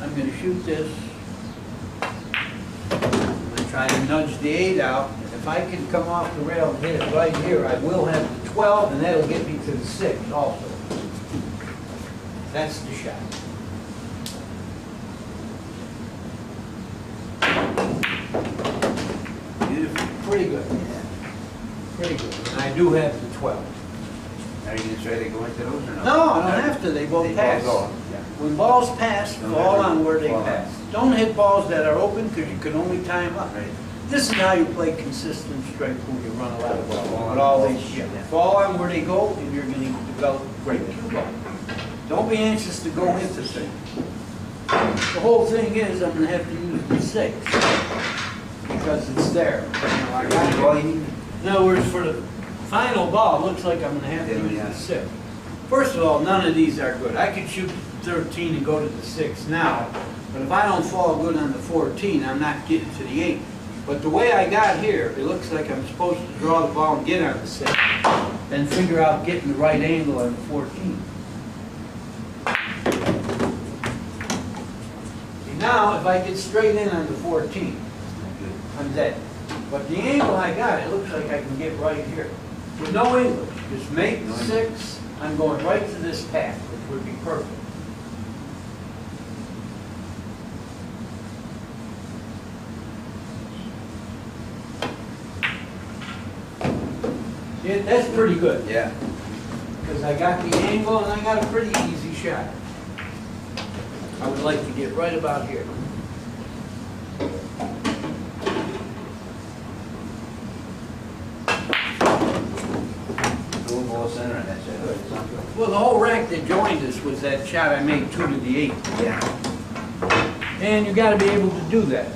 Speaker 1: I'm going to shoot this. Try to nudge the 8 out. If I can come off the rail and hit it right here, I will have the 12, and that'll get me to the 6 also. That's the shot.
Speaker 2: Beautiful.
Speaker 1: Pretty good. Pretty good. And I do have the 12.
Speaker 2: Are you going to try to go into those or no?
Speaker 1: No, I don't have to. They both pass. When balls pass, fall on where they pass. Don't hit balls that are open because you can only tie them up.
Speaker 2: Right.
Speaker 1: This is how you play consistent strike pool. You run a lot of balls. But all these fall on where they go, and you're going to develop great cue ball. Don't be anxious to go into things. The whole thing is I'm going to have to use the 6 because it's there. I got it.
Speaker 2: All you need.
Speaker 1: In other words, for the final ball, it looks like I'm going to have to use the 6. First of all, none of these are good. I could shoot 13 and go to the 6 now, but if I don't fall good on the 14, I'm not getting to the 8. But the way I got here, it looks like I'm supposed to draw the ball and get on the 6, then figure out getting the right angle on the 14. See, now, if I get straight in on the 14, I'm dead. But the angle I got, it looks like I can get right here. With no English, just make the 6, I'm going right to this path, which would be perfect. Yeah, that's pretty good.
Speaker 2: Yeah.
Speaker 1: Because I got the angle and I got a pretty easy shot. I would like to get right about here.
Speaker 2: Center on that shot.
Speaker 1: Well, the whole rack that joined us was that shot I made 2 to the 8.
Speaker 2: Yeah.
Speaker 1: And you got to be able to do that.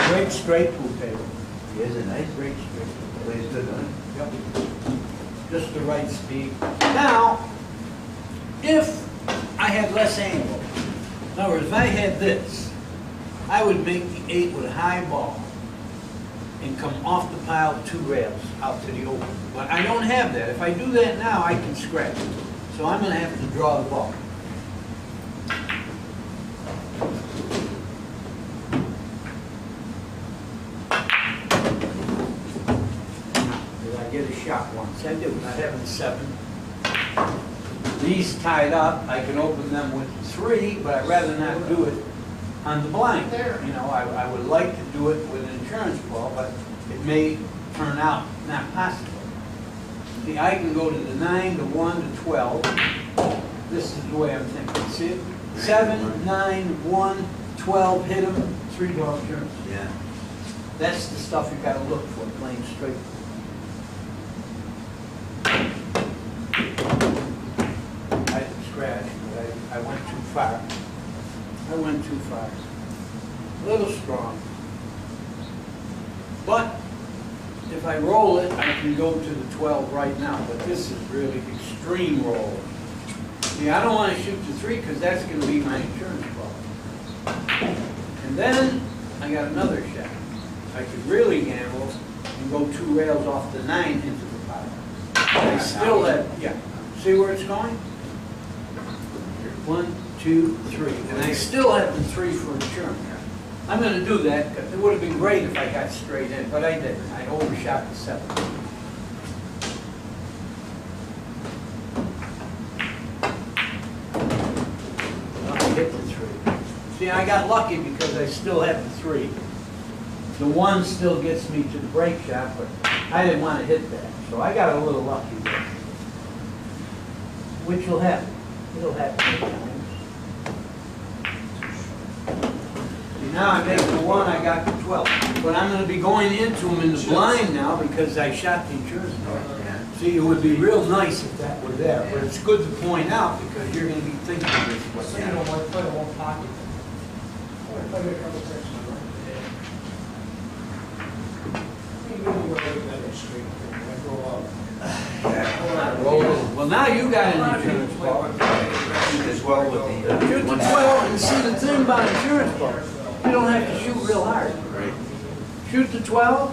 Speaker 1: Great straight pool table.
Speaker 2: He has a nice
Speaker 1: Great straight pool table.
Speaker 2: plays good, doesn't
Speaker 1: Yep. Just the right speed. Now, if I had less angle, in other words, if I had this, I would make the 8 with a high ball and come off the pile 2 rails out to the open. But I don't have that. If I do that now, I can scratch it. So I'm going to have to draw the ball. Did I get a shot once? I did. I have a 7. These tied up, I can open them with 3, but I'd rather not do it on the blind. You know, I would like to do it with an insurance ball, but it may turn out not possible. See, I can go to the 9, the 1, the 12. This is the way I'm thinking. See it? 7, 9, 1, 12, hit them, 3 ball insurance.
Speaker 2: Yeah.
Speaker 1: That's the stuff you gotta look for, playing straight. I scratched, but I went too far. I went too far. A little strong. But if I roll it, I can go to the 12 right now, but this is really extreme roll. See, I don't want to shoot to 3 because that's going to be my insurance problem. And then I got another shot. I could really gamble and go 2 rails off the 9 into the 5. I still have, yeah. See where it's going? 1, 2, 3. And I still have the 3 for insurance. I'm going to do that because it would have been great if I got straight in, but I didn't. I overshot the 7. I hit the 3. See, I got lucky because I still have the 3. The 1 still gets me to the break shot, but I didn't want to hit that. So I got a little lucky there. Which will happen. It'll happen sometimes. Now I make the 1, I got the 12. But I'm going to be going into them in the blind now because I shot the insurance card. See, it would be real nice if that were there, but it's good to point out because you're going to be thinking of this.
Speaker 3: So you don't want to put it in one pocket. Or if I get a couple of tricks,
Speaker 1: Well, now you got an insurance ball.
Speaker 2: Shoot as well with the.
Speaker 1: Shoot the 12 and see the thing about insurance balls. You don't have to shoot real hard.
Speaker 2: Right.
Speaker 1: Shoot the 12.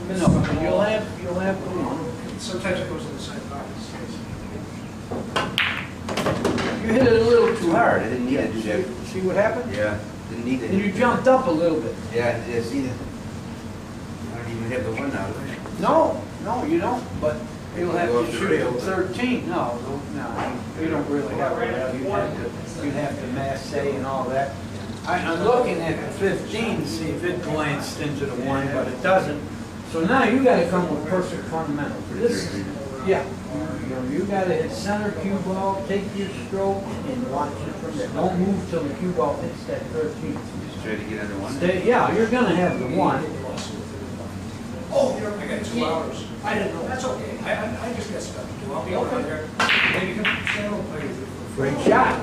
Speaker 1: No, you'll have the 1.
Speaker 3: sometimes it goes in the side pockets.
Speaker 1: You hit it a little too hard.
Speaker 2: I didn't need to do that.
Speaker 1: See what happened?
Speaker 2: Yeah, didn't need it.
Speaker 1: And you jumped up a little bit.
Speaker 2: Yeah, yeah, see that? I don't even have the 1 now.
Speaker 1: No, you don't, but you'll have to shoot 13. No, you don't really have to. You'd have to masse and all that. I'm looking at the 15 to see if it glanced into the 1, but it doesn't. So now you got to come with perfect fundamentals. This, yeah, you got to hit center cue ball, take your stroke, and watch it from there. Don't move till the cue ball hits that 13.
Speaker 2: Just try to get under 1.
Speaker 1: Yeah, you're going to have the 1.
Speaker 3: Oh, I got 2 hours. I didn't know. That's okay. I just got stuck. I'll be over there. Maybe you can channel play with it.
Speaker 1: Great shot.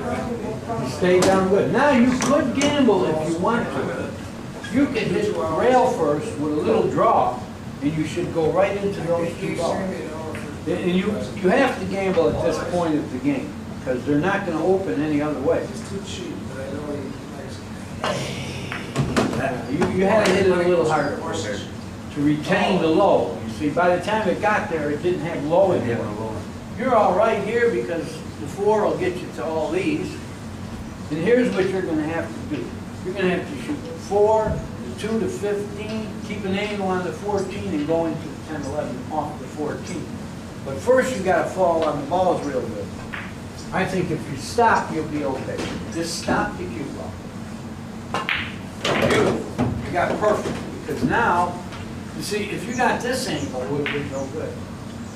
Speaker 1: You stay down good. Now you could gamble if you want to. You could hit rail first with a little draw, and you should go right into those 2 balls. And you have to gamble at this point of the game, because they're not going to open any other way.
Speaker 3: It's too cheap, but I know he likes it.
Speaker 1: You had to hit it a little harder to retain the low. You see, by the time it got there, it didn't have low anymore. You're all right here because the 4 will get you to all these. And here's what you're going to have to do. You're going to have to shoot 4, the 2 to 15, keep an angle on the 14, and go into the 10, 11 off the 14. But first you got to fall on the balls real good. I think if you stop, you'll be okay. Just stop the cue ball. Beautiful. You got perfect. Because now, you see, if you got this angle, it would have been no good.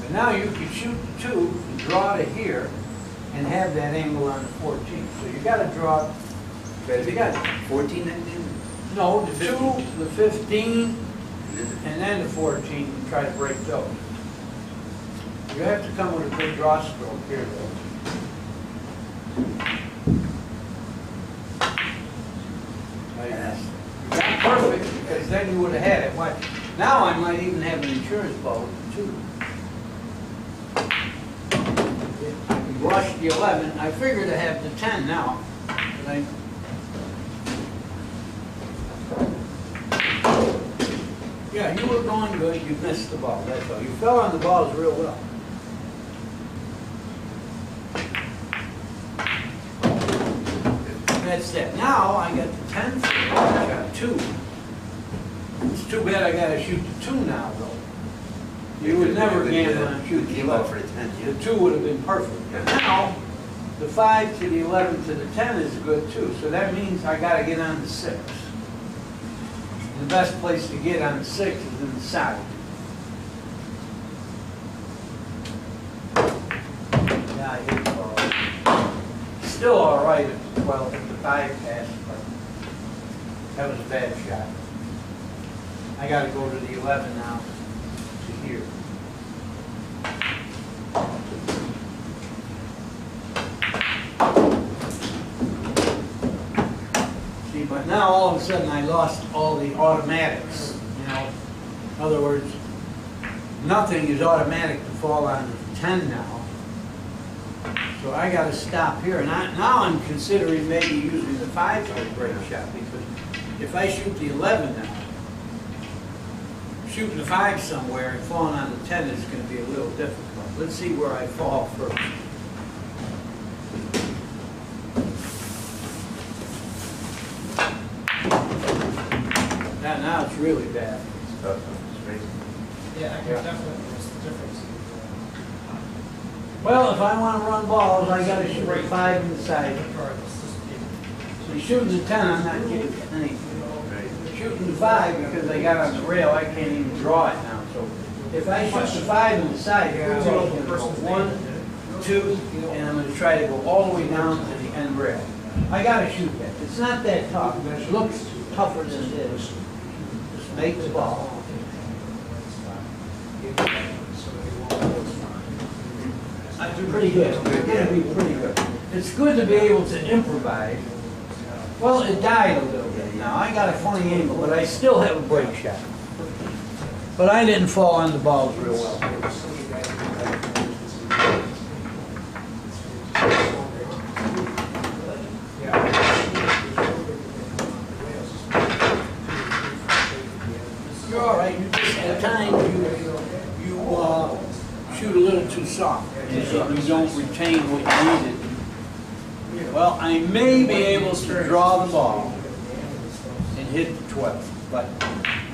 Speaker 1: But now you can shoot the 2 and draw to here and have that angle on the 14. So you got to draw. You got
Speaker 2: 14 then?
Speaker 1: no, the 2, the 15, and then the 14, and try to break those. You have to come with a good draw stroke here, though. You got perfect, because then you would have had it. What? Now I might even have an insurance ball with the 2. I can rush the 11. I figure to have the 10 now. But yeah, you were going good. You missed the ball. That's all. You fell on the balls real well. That's that. Now I got the 10. I got 2. It's too bad I got to shoot the 2 now, though. You would never gamble on shooting the 11
Speaker 2: for the 10.
Speaker 1: The 2 would have been perfect. But now, the 5 to the 11 to the 10 is good too. So that means I got to get on the 6. The best place to get on the 6 is in the side. Yeah, I hit the ball. Still all right at the 12 at the 5 pass, but That was a bad shot. I gotta go to the 11 now, to here. See, but now all of a sudden I lost all the automatics, you know. In other words, nothing is automatic to fall on the 10 now. So I gotta stop here, and now I'm considering maybe using the 5 for a break shot, because if I shoot the 11 now, shooting the 5 somewhere and falling on the 10 is gonna be a little difficult. Let's see where I fall first. Now it's really bad.
Speaker 3: Yeah, I can definitely, there's the difference.
Speaker 1: Well, if I want to run balls, I got to shoot a 5 inside. So shooting the 10, I'm not getting anything. Shooting the 5, because I got on the rail, I can't even draw it now. So if I shoot the 5 in the side, I'm going to go 1, 2, and I'm going to try to go all the way down to the end rail. I got to shoot that. It's not that tough. It looks tougher than it is. Just make the ball. Pretty good. It's going to be pretty good. It's good to be able to improvise. Well, it died a little bit now. I got a funny angle, but I still have a break shot. But I didn't fall on the balls real well. You're all right. You just at times you shoot a little too soft. You don't retain what you needed. Well, I may be able to draw the ball and hit the 12, but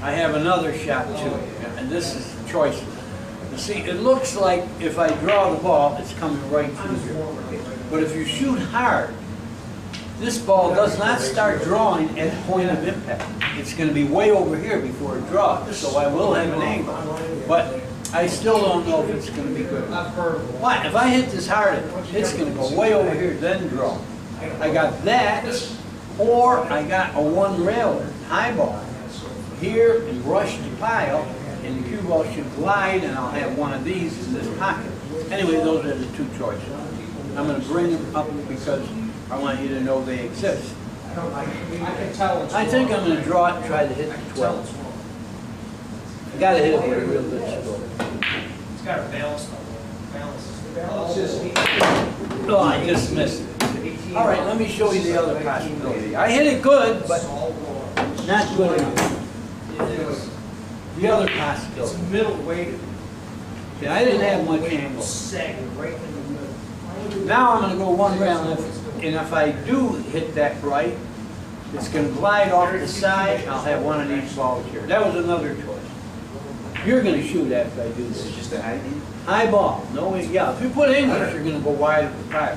Speaker 1: I have another shot too, and this is choices. You see, it looks like if I draw the ball, it's coming right through here. But if you shoot hard, this ball does not start drawing at the point of impact. It's going to be way over here before it draws, so I will have an angle. But I still don't know if it's going to be good. Why? If I hit this hard, it's going to go way over here, then draw. I got that, or I got a one-railer, high ball, here and brush the pile, and the cue ball should glide, and I'll have one of these in this pocket. Anyway, those are the two choices. I'm going to bring them up because I want you to know they exist. I think I'm going to draw it and try to hit the 12. I got to hit it with a real good score.
Speaker 3: It's got a balance though.
Speaker 1: Oh, I just missed it. All right, let me show you the other possibility. I hit it good, but not good enough. The other possibility.
Speaker 3: It's middle weighted.
Speaker 1: Yeah, I didn't have much angle.
Speaker 3: Right in the middle.
Speaker 1: Now I'm going to go one round, and if I do hit that right, it's going to glide off the side. I'll have one of these balls here. That was another choice. You're going to shoot after I do this.
Speaker 2: It's just a high beam?
Speaker 1: High ball. No, yeah. If you put English, you're going to go wide of the pipe.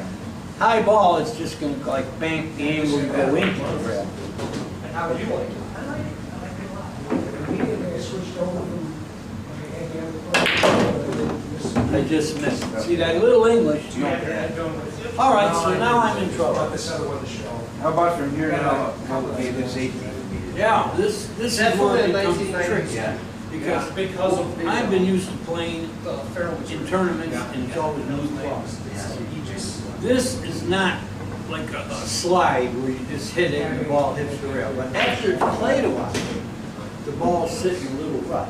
Speaker 1: High ball, it's just going to like bank the angle you go into the rail.
Speaker 3: And how would you like it? I like it. I like it a lot. Immediately I switched over from
Speaker 1: I just missed it. See that little English?
Speaker 3: Do you have your head going with you?
Speaker 1: All right, so now I'm in trouble.
Speaker 3: About this other one to show.
Speaker 2: How about from here now, what would be a good safety?
Speaker 1: Yeah, this is where it becomes tricky.
Speaker 2: Yeah.
Speaker 1: Because I've been used to playing
Speaker 3: The fairway.
Speaker 1: in tournaments, and it's always new clubs. This is not like a slide where you just hit it and the ball hits the rail. But after it's played a while, the ball's sitting a little rough,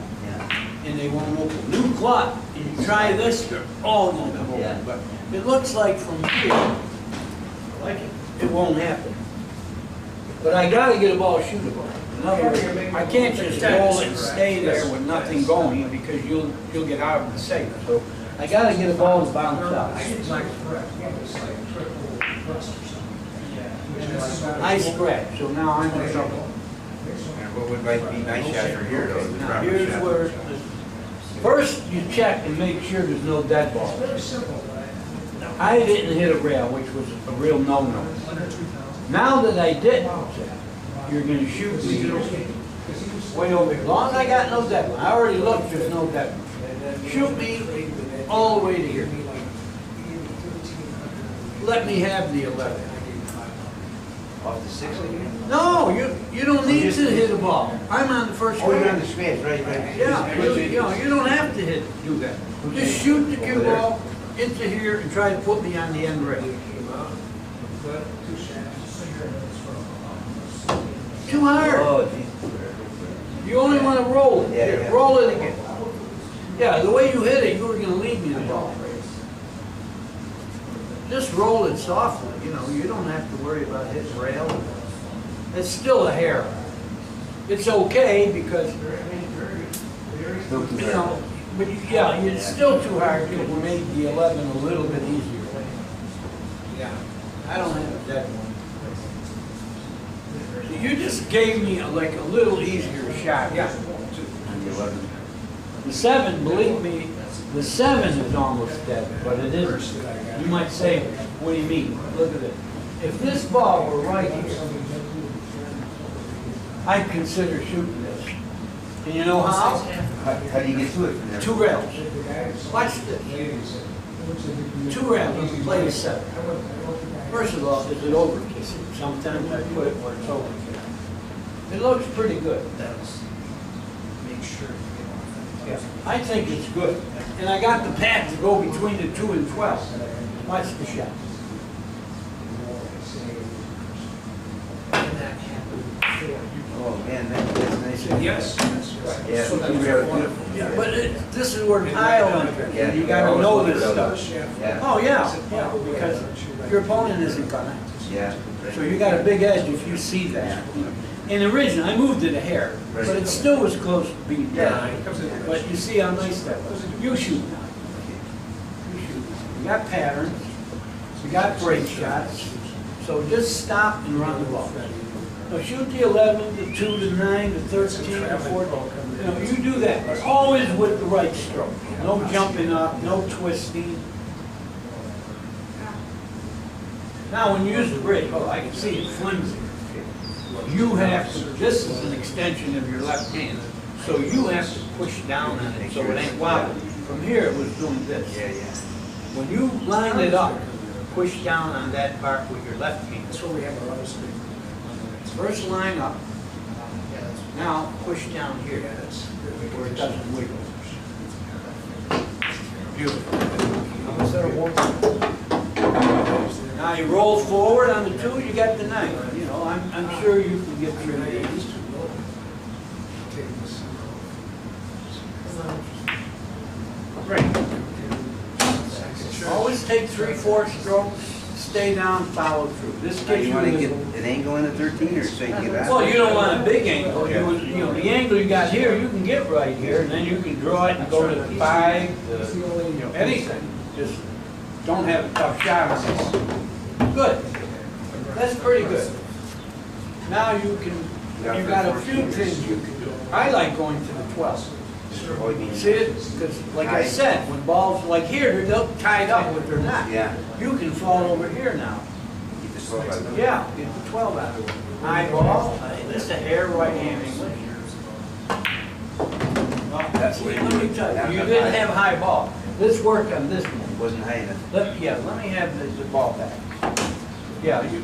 Speaker 1: and they won't open. New club, and you try this, they're all going to come open. But it looks like from here, it won't happen. But I got to get a ball shootable. In other words, I can't just roll it and stay there with nothing going because you'll get out of the safe. So I got to get a ball to bounce out. I scratch, so now I'm in trouble.
Speaker 2: What would be nice shot for here though? The
Speaker 1: Now
Speaker 2: proper
Speaker 1: here's
Speaker 2: shot?
Speaker 1: where, first you check and make sure there's no dead ball. I didn't hit a rail, which was a real no-no. Now that I did, you're going to shoot me way over here. As long as I got no dead one. I already looked, there's no dead one. Shoot me all the way to here. Let me have the 11.
Speaker 2: Off the 6 again?
Speaker 1: No, you don't need to hit a ball. I'm on the first
Speaker 2: Oh, you're on
Speaker 1: grade.
Speaker 2: the scratch, right, right.
Speaker 1: Yeah, you don't have to do that. Just shoot the cue ball into here and try to put me on the end rail. Too hard.
Speaker 2: Oh, geez.
Speaker 1: You only want to roll it.
Speaker 2: Yeah,
Speaker 1: Here,
Speaker 2: yeah.
Speaker 1: roll it again. Yeah, the way you hit it, you were going to lead me the ball. Just roll it softly, you know, you don't have to worry about hitting rail. It's still a hair. It's okay because,
Speaker 2: Still too
Speaker 1: you
Speaker 2: hard.
Speaker 1: know, but yeah, it's still too hard because we made the 11 a little bit easier. Yeah, I don't have that one. So you just gave me like a little easier shot.
Speaker 3: Yeah.
Speaker 2: On the 11.
Speaker 1: The 7, believe me, the 7 is almost dead, but it isn't. You might say, what do you mean? Look at it. If this ball were right here, I'd consider shooting this. And you know how?
Speaker 2: How do you get to it from there?
Speaker 1: 2 rails. Watch this. 2 rails, you play the 7. First of all, is it overkill? Sometimes I put it where it's overkill. It looks pretty good.
Speaker 3: Make sure you
Speaker 1: Yeah, I think it's good. And I got the pad to go between the 2 and 12. Watch the shot.
Speaker 2: Oh, man, that's nice.
Speaker 3: Yes.
Speaker 2: Yeah,
Speaker 3: So that's
Speaker 2: beautiful.
Speaker 1: Yeah, but this is where tile enters.
Speaker 2: Yeah.
Speaker 1: You gotta know this stuff.
Speaker 2: Yeah.
Speaker 1: Oh, yeah, because your opponent isn't gonna.
Speaker 2: Yeah.
Speaker 1: So you got a big edge if you see that. And originally, I moved it a hair, but it still was close to being dead. But you see how nice that was. You shoot now. You shoot. You got patterns, you got break shots, so just stop and run the ball. Now shoot the 11, the 2, the 9, the 13, the 14. You know, you do that, but always with the right stroke. No jumping up, no twisting. Now when you use the break, oh, I can see it flimsy. You have to, this is an extension of your left hand, so you have to push down on it so it ain't wobbly. From here, it was doing this.
Speaker 2: Yeah, yeah.
Speaker 1: When you line it up, push down on that part with your left hand.
Speaker 3: That's where we have our other screen.
Speaker 1: First line up, now push down here, where it doesn't wiggle. Beautiful. Now you roll forward on the 2, you got the 9. You know, I'm sure you can get through these. Great. Always take 3/4 strokes, stay down, follow through. This
Speaker 2: Now
Speaker 1: gives
Speaker 2: you
Speaker 1: you
Speaker 2: want to
Speaker 1: a
Speaker 2: get
Speaker 1: little-
Speaker 2: an angle in the 13 or so you can get out?
Speaker 1: Well, you don't want a big angle. You know, the angle you got here, you can get right here, and then you can draw it and go to the 5, you know, anything. Just don't have a tough shot on it. Good. That's pretty good. Now you got a few things you can do. I like going to the 12. See it? Because, like I said, when balls like here, they're tied up, but they're not.
Speaker 2: Yeah.
Speaker 1: You can fall over here now.
Speaker 2: Keep the 12 out of it.
Speaker 1: Yeah, get the 12 out of it. High ball, this is a hair right hand English. Well, let me tell you, you didn't have high ball. Let's work on this one.
Speaker 2: Wasn't high enough.
Speaker 1: Let me have the ball back. Yeah, you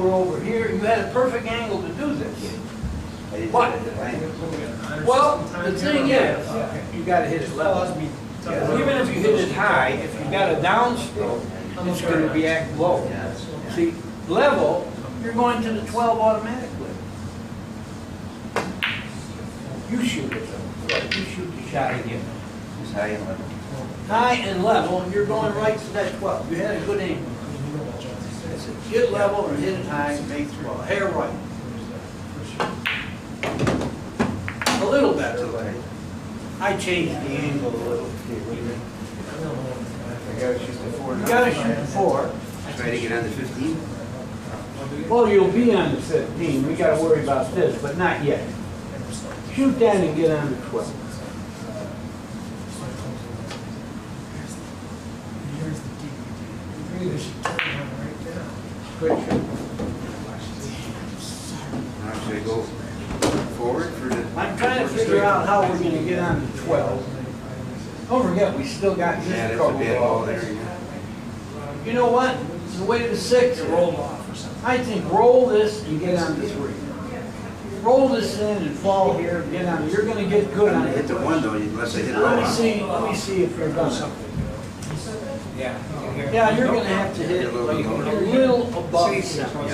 Speaker 1: were over here, you had a perfect angle to do this.
Speaker 2: I didn't
Speaker 1: What?
Speaker 2: get it high.
Speaker 1: Well, the thing is, you gotta hit it level. Even if you hit it high, if you got a downstroke, it's gonna be act low. See, level, you're going to the 12 automatically. You shoot it, you shoot the shot again.
Speaker 2: It's high and level.
Speaker 1: High and level, you're going right to that 12. You had a good angle. That's it. Hit level or hit it high, make 12. Hair right. A little better, but I changed the angle a little.
Speaker 2: I gotta shoot the 4.
Speaker 1: You gotta shoot the 4.
Speaker 2: Try to get on the 15.
Speaker 1: Well, you'll be on the 15. We gotta worry about this, but not yet. Shoot that and get on the 12. Great shot.
Speaker 2: Now should I go forward for the?
Speaker 1: I'm trying to figure out how we're gonna get on the 12. Don't forget, we still got
Speaker 2: Yeah,
Speaker 1: this
Speaker 2: that's a
Speaker 1: trouble
Speaker 2: bad ball
Speaker 1: ball.
Speaker 2: there. Yeah.
Speaker 1: You know what? It's the way to 6.
Speaker 3: Roll off or something.
Speaker 1: I think roll this and get on to 3. Roll this in and fall here, get on. You're gonna get good on
Speaker 2: Hit
Speaker 1: it.
Speaker 2: the one though, unless I hit it
Speaker 1: Let me
Speaker 2: all.
Speaker 1: see if you're done.
Speaker 3: Yeah.
Speaker 1: Yeah, you're gonna have to hit like a little above center.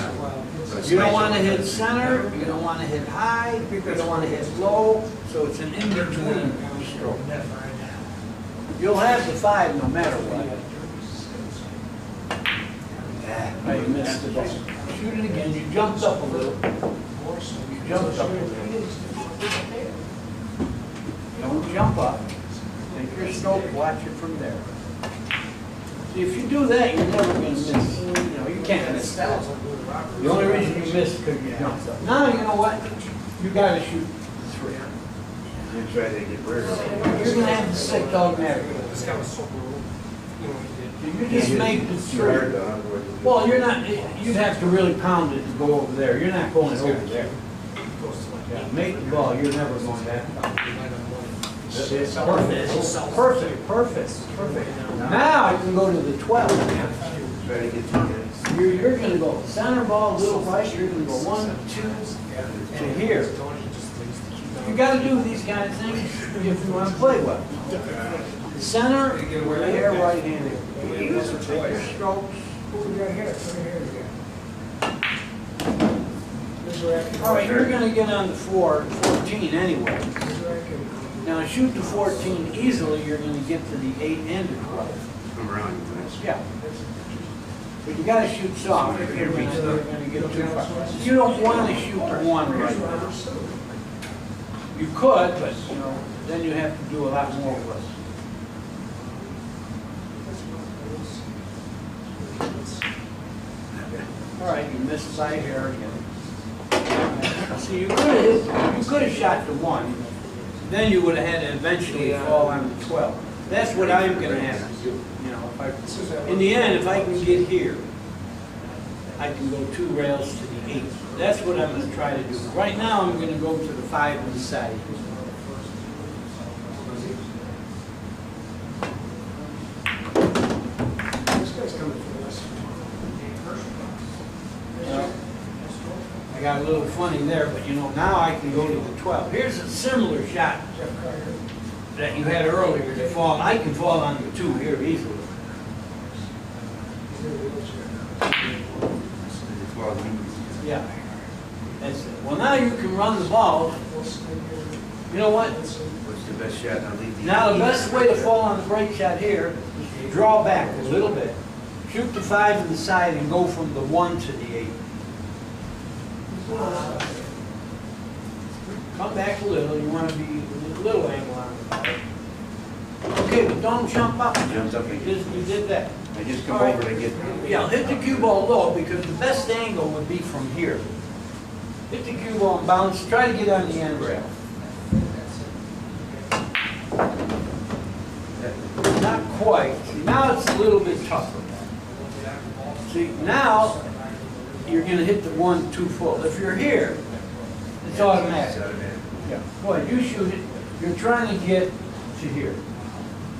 Speaker 1: You don't wanna hit center, you don't wanna hit high, you don't wanna hit low, so it's an in-between stroke. You'll have the 5 no matter what.
Speaker 2: Yeah.
Speaker 1: I missed the ball. Shoot it again, you jumped up a little. You jumped up a little. Don't jump up. Take your stroke, watch it from there. See, if you do that, you're never gonna miss. You know, you can't miss that. The only reason you miss is because you jumped up. Now, you know what? You gotta shoot 3.
Speaker 2: You try to get rid of it.
Speaker 1: You're gonna have the 6 automatically.
Speaker 3: This guy was so brutal. You know, he did.
Speaker 1: You just make the 3. Well, you're not, you'd have to really pound it to go over there. You're not going over there. Yeah, make the ball, you're never going that far. It's perfect, perfect. Now I can go to the 12.
Speaker 2: Try to get to it.
Speaker 1: You're gonna go center ball, little right, you're gonna go 1, 2, to here. You gotta do these kind of things if you wanna play well. Center, right here, right handed. Take your strokes.
Speaker 3: Right here.
Speaker 1: All right, you're gonna get on the 14 anyway. Now shoot the 14 easily, you're gonna get to the 8 and the 12.
Speaker 2: Come around.
Speaker 1: Yeah. But you gotta shoot soft, if you're gonna get too far. You don't wanna shoot the 1 right now. You could, but you know, then you have to do a lot more with it. All right, you missed by here again. See, you could have shot the 1. Then you would have had to eventually fall on the 12. That's what I'm going to have to do. You know, in the end, if I can get here, I can go 2 rails to the 8. That's what I'm going to try to do. Right now, I'm going to go to the 5 on the side.
Speaker 3: This guy's coming from us.
Speaker 1: I got a little funny there, but you know, now I can go to the 12. Here's a similar shot that you had earlier to fall. I can fall on the 2 here easily. Yeah, that's it. Well, now you can run the ball. You know what?
Speaker 2: What's the best shot? I'll leave the
Speaker 1: Now the best way to fall on the break shot here is to draw back a little bit. Shoot the 5 to the side and go from the 1 to the 8. Come back a little. You want to be a little angle on the ball. Okay, but don't jump up.
Speaker 2: Jumped up again.
Speaker 1: You did that.
Speaker 2: I just come
Speaker 1: All right.
Speaker 2: over to get.
Speaker 1: Yeah, hit the cue ball low because the best angle would be from here. Hit the cue ball and bounce. Try to get on the end rail. Not quite. See, now it's a little bit tougher. See, now you're going to hit the 1 too full. If you're here, it's automatic. Yeah. Go ahead, you shoot it. You're trying to get to here.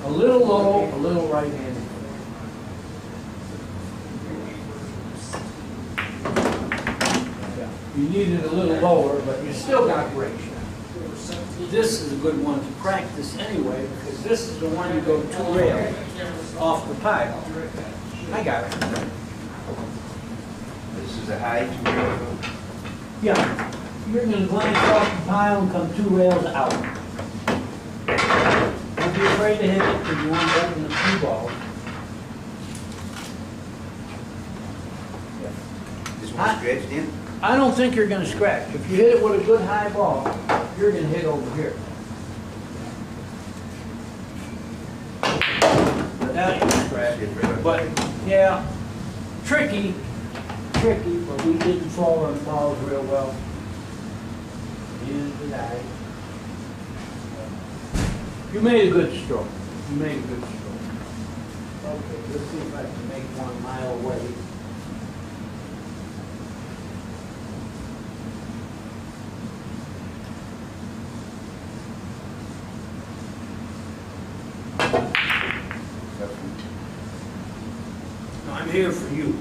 Speaker 1: A little low, a little right-handed. Yeah. You need it a little lower, but you still got great shot. This is a good one to practice anyway, because this is the one you go 2 rails off the pile. I got it.
Speaker 2: This is a high 2 rail.
Speaker 1: Yeah. You're going to glance off the pile and come 2 rails out. Don't be afraid to hit it because you want to open the cue ball.
Speaker 2: This one scratched in.
Speaker 1: I don't think you're going to scratch. If you hit it with a good high ball, you're going to hit over here. Now you scratch. But, yeah, tricky, but we didn't fall on balls real well. Neither did I. You made a good stroke. You made a good stroke. Okay, let's see if I can make 1 mile away. I'm here for you.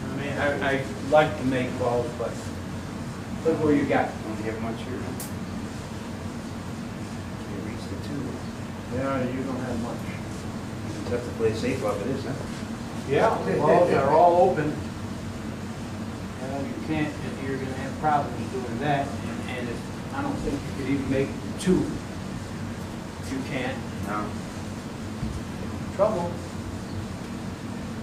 Speaker 1: I mean, I like to make balls, but look where you got.
Speaker 2: Don't have much here. You reach the 2.
Speaker 1: Yeah, you don't have much.
Speaker 2: It's tough to play safe off of this, huh?
Speaker 1: Yeah, the balls are all open. You can't, you're gonna have problems doing that, and I don't think you could even make 2. You can't.
Speaker 2: No.
Speaker 1: Trouble.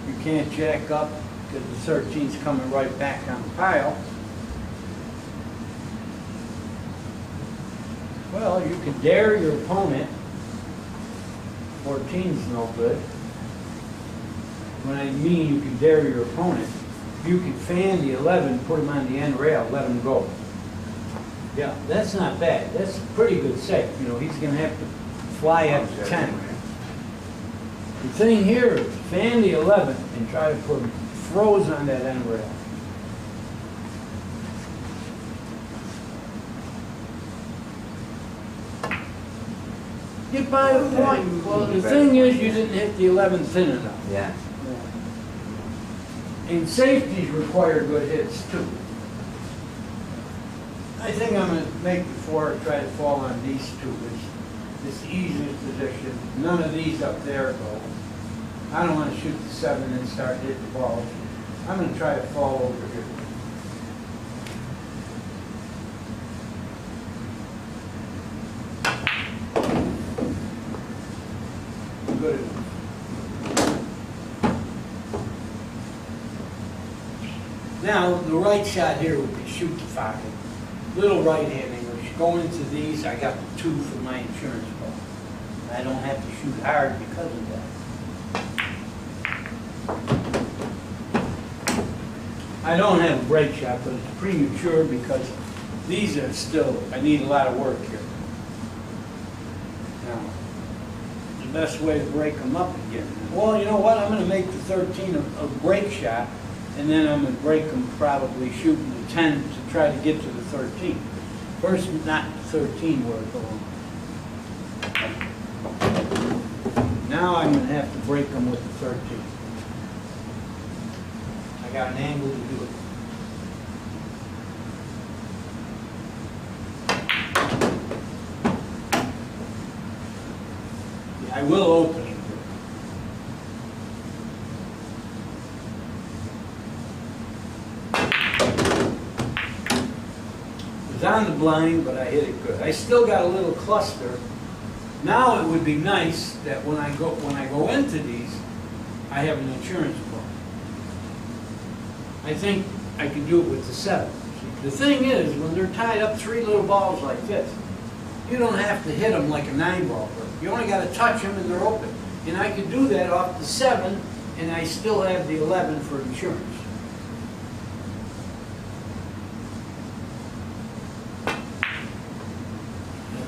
Speaker 1: You can't jack up because the 13's coming right back on the pile. Well, you can dare your opponent. 14's no good. When I mean you can dare your opponent, you can fan the 11, put him on the end rail, let him go. Yeah, that's not bad. That's a pretty good save. You know, he's going to have to fly up to 10. The thing here is fan the 11 and try to put him froze on that end rail. Get by the point. Well, the thing is, you didn't hit the 11 thin enough.
Speaker 2: Yeah.
Speaker 1: And safeties require good hits too. I think I'm going to make the 4 try to fall on these 2. It's the easiest position. None of these up there go. I don't want to shoot the 7 and start hitting the ball. I'm going to try to fall over here. Good enough. Now, the right shot here would be shoot the 5. Little right-hand English. Go into these, I got the 2 for my insurance ball. I don't have to shoot hard because of that. I don't have a break shot, but it's premature because these are still, I need a lot of work here. Now, the best way to break them up again. Well, you know what? I'm going to make the 13 a break shot, and then I'm going to break them probably shooting the 10 to try to get to the 13. First, not the 13 where it belongs. Now I'm going to have to break them with the 13. I got an angle to do it. Yeah, I will open it. It was on the blind, but I hit it good. I still got a little cluster. Now it would be nice that when I go into these, I have an insurance ball. I think I can do it with the 7. The thing is, when they're tied up 3 little balls like this, you don't have to hit them like a 9-ball. You only got to touch them and they're open. And I could do that off the 7, and I still have the 11 for insurance. I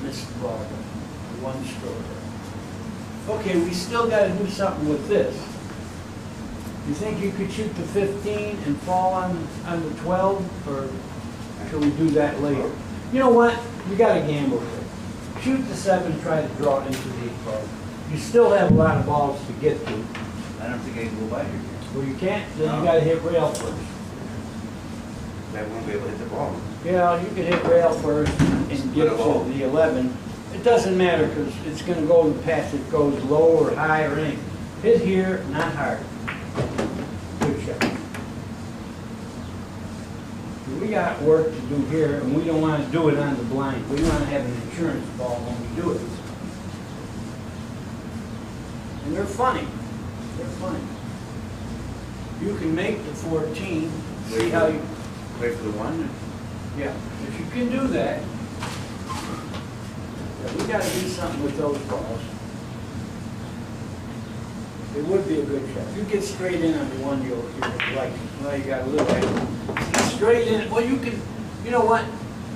Speaker 1: missed the ball, 1 stroke. Okay, we still got to do something with this. You think you could shoot the 15 and fall on the 12, or should we do that later? You know what? You got to gamble here. Shoot the 7, try to draw into these balls. You still have a lot of balls to get to.
Speaker 2: I don't think I can go by here.
Speaker 1: Well, you can't. Then you got to hit rail first.
Speaker 2: I won't be able to hit the ball.
Speaker 1: Yeah, you can hit rail first and get to the 11. It doesn't matter because it's going to go in the path. It goes low or high or anything. Hit here, not hard. Good shot. We got work to do here, and we don't want to do it on the blind. We want to have an insurance ball when we do it. And they're funny. They're funny. You can make the 14. See how you...
Speaker 2: Wait for the 1?
Speaker 1: Yeah. If you can do that, we got to do something with those balls. It would be a good shot. If you get straight in on the 1, you'll like it. Well, you got a little angle. Straight in. Well, you can, you know what?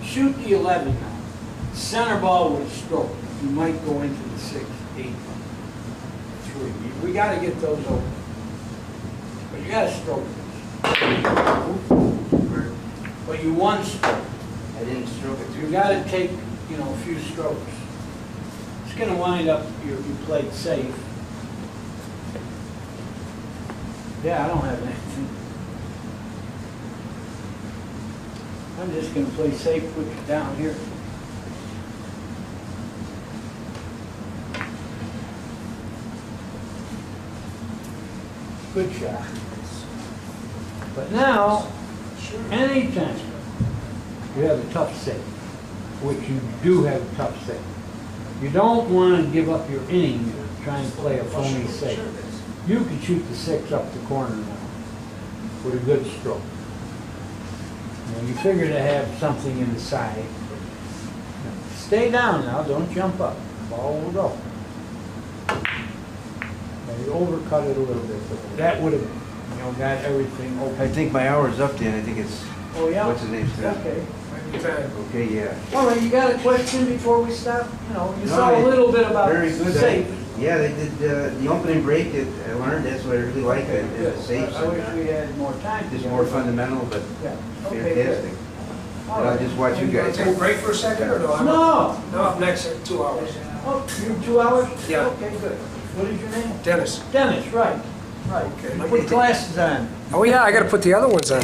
Speaker 1: Shoot the 11 now. Center ball with a stroke. You might go into the 6, 8, 3. We got to get those open. But you got to stroke this. But you one stroke.
Speaker 2: I didn't stroke it
Speaker 1: You got to take, you know, a few strokes. It's going to wind up you played safe. Yeah, I don't have anything. I'm just gonna play safe, put it down here. Good shot. But now, anytime you have a tough save, which you do have a tough save, you don't want to give up your inning to try and play a phony save. You can shoot the 6 up the corner now with a good stroke. Now, you figure to have something in the side. Stay down now, don't jump up. Ball will go. Now, you overcut it a little bit, but that would have, got everything open.
Speaker 2: I think my hour's up, Dan. I think it's,
Speaker 1: Oh, yeah?
Speaker 2: what's his name?
Speaker 1: Okay.
Speaker 2: Okay, yeah.
Speaker 1: All right, you got a question before we stop? You
Speaker 2: No,
Speaker 1: saw a little bit about
Speaker 2: Very good.
Speaker 1: safe.
Speaker 2: Yeah, they did, the opening break, I learned, that's what I really like, the safes.
Speaker 1: I wish we had more time.
Speaker 2: Just more fundamental, but
Speaker 1: Yeah, okay, good.
Speaker 2: fantastic.
Speaker 1: All
Speaker 2: I'll
Speaker 1: right.
Speaker 2: just watch you guys.
Speaker 3: Take a break for a second, or no?
Speaker 1: No!
Speaker 3: No, up next in 2 hours.
Speaker 1: Oh, you're 2 hours?
Speaker 3: Yeah.
Speaker 1: Okay, good. What is your name?
Speaker 3: Dennis.
Speaker 1: Dennis, right, right.
Speaker 3: Okay.
Speaker 1: Put glasses on.
Speaker 3: Oh, yeah, I gotta put the other ones on.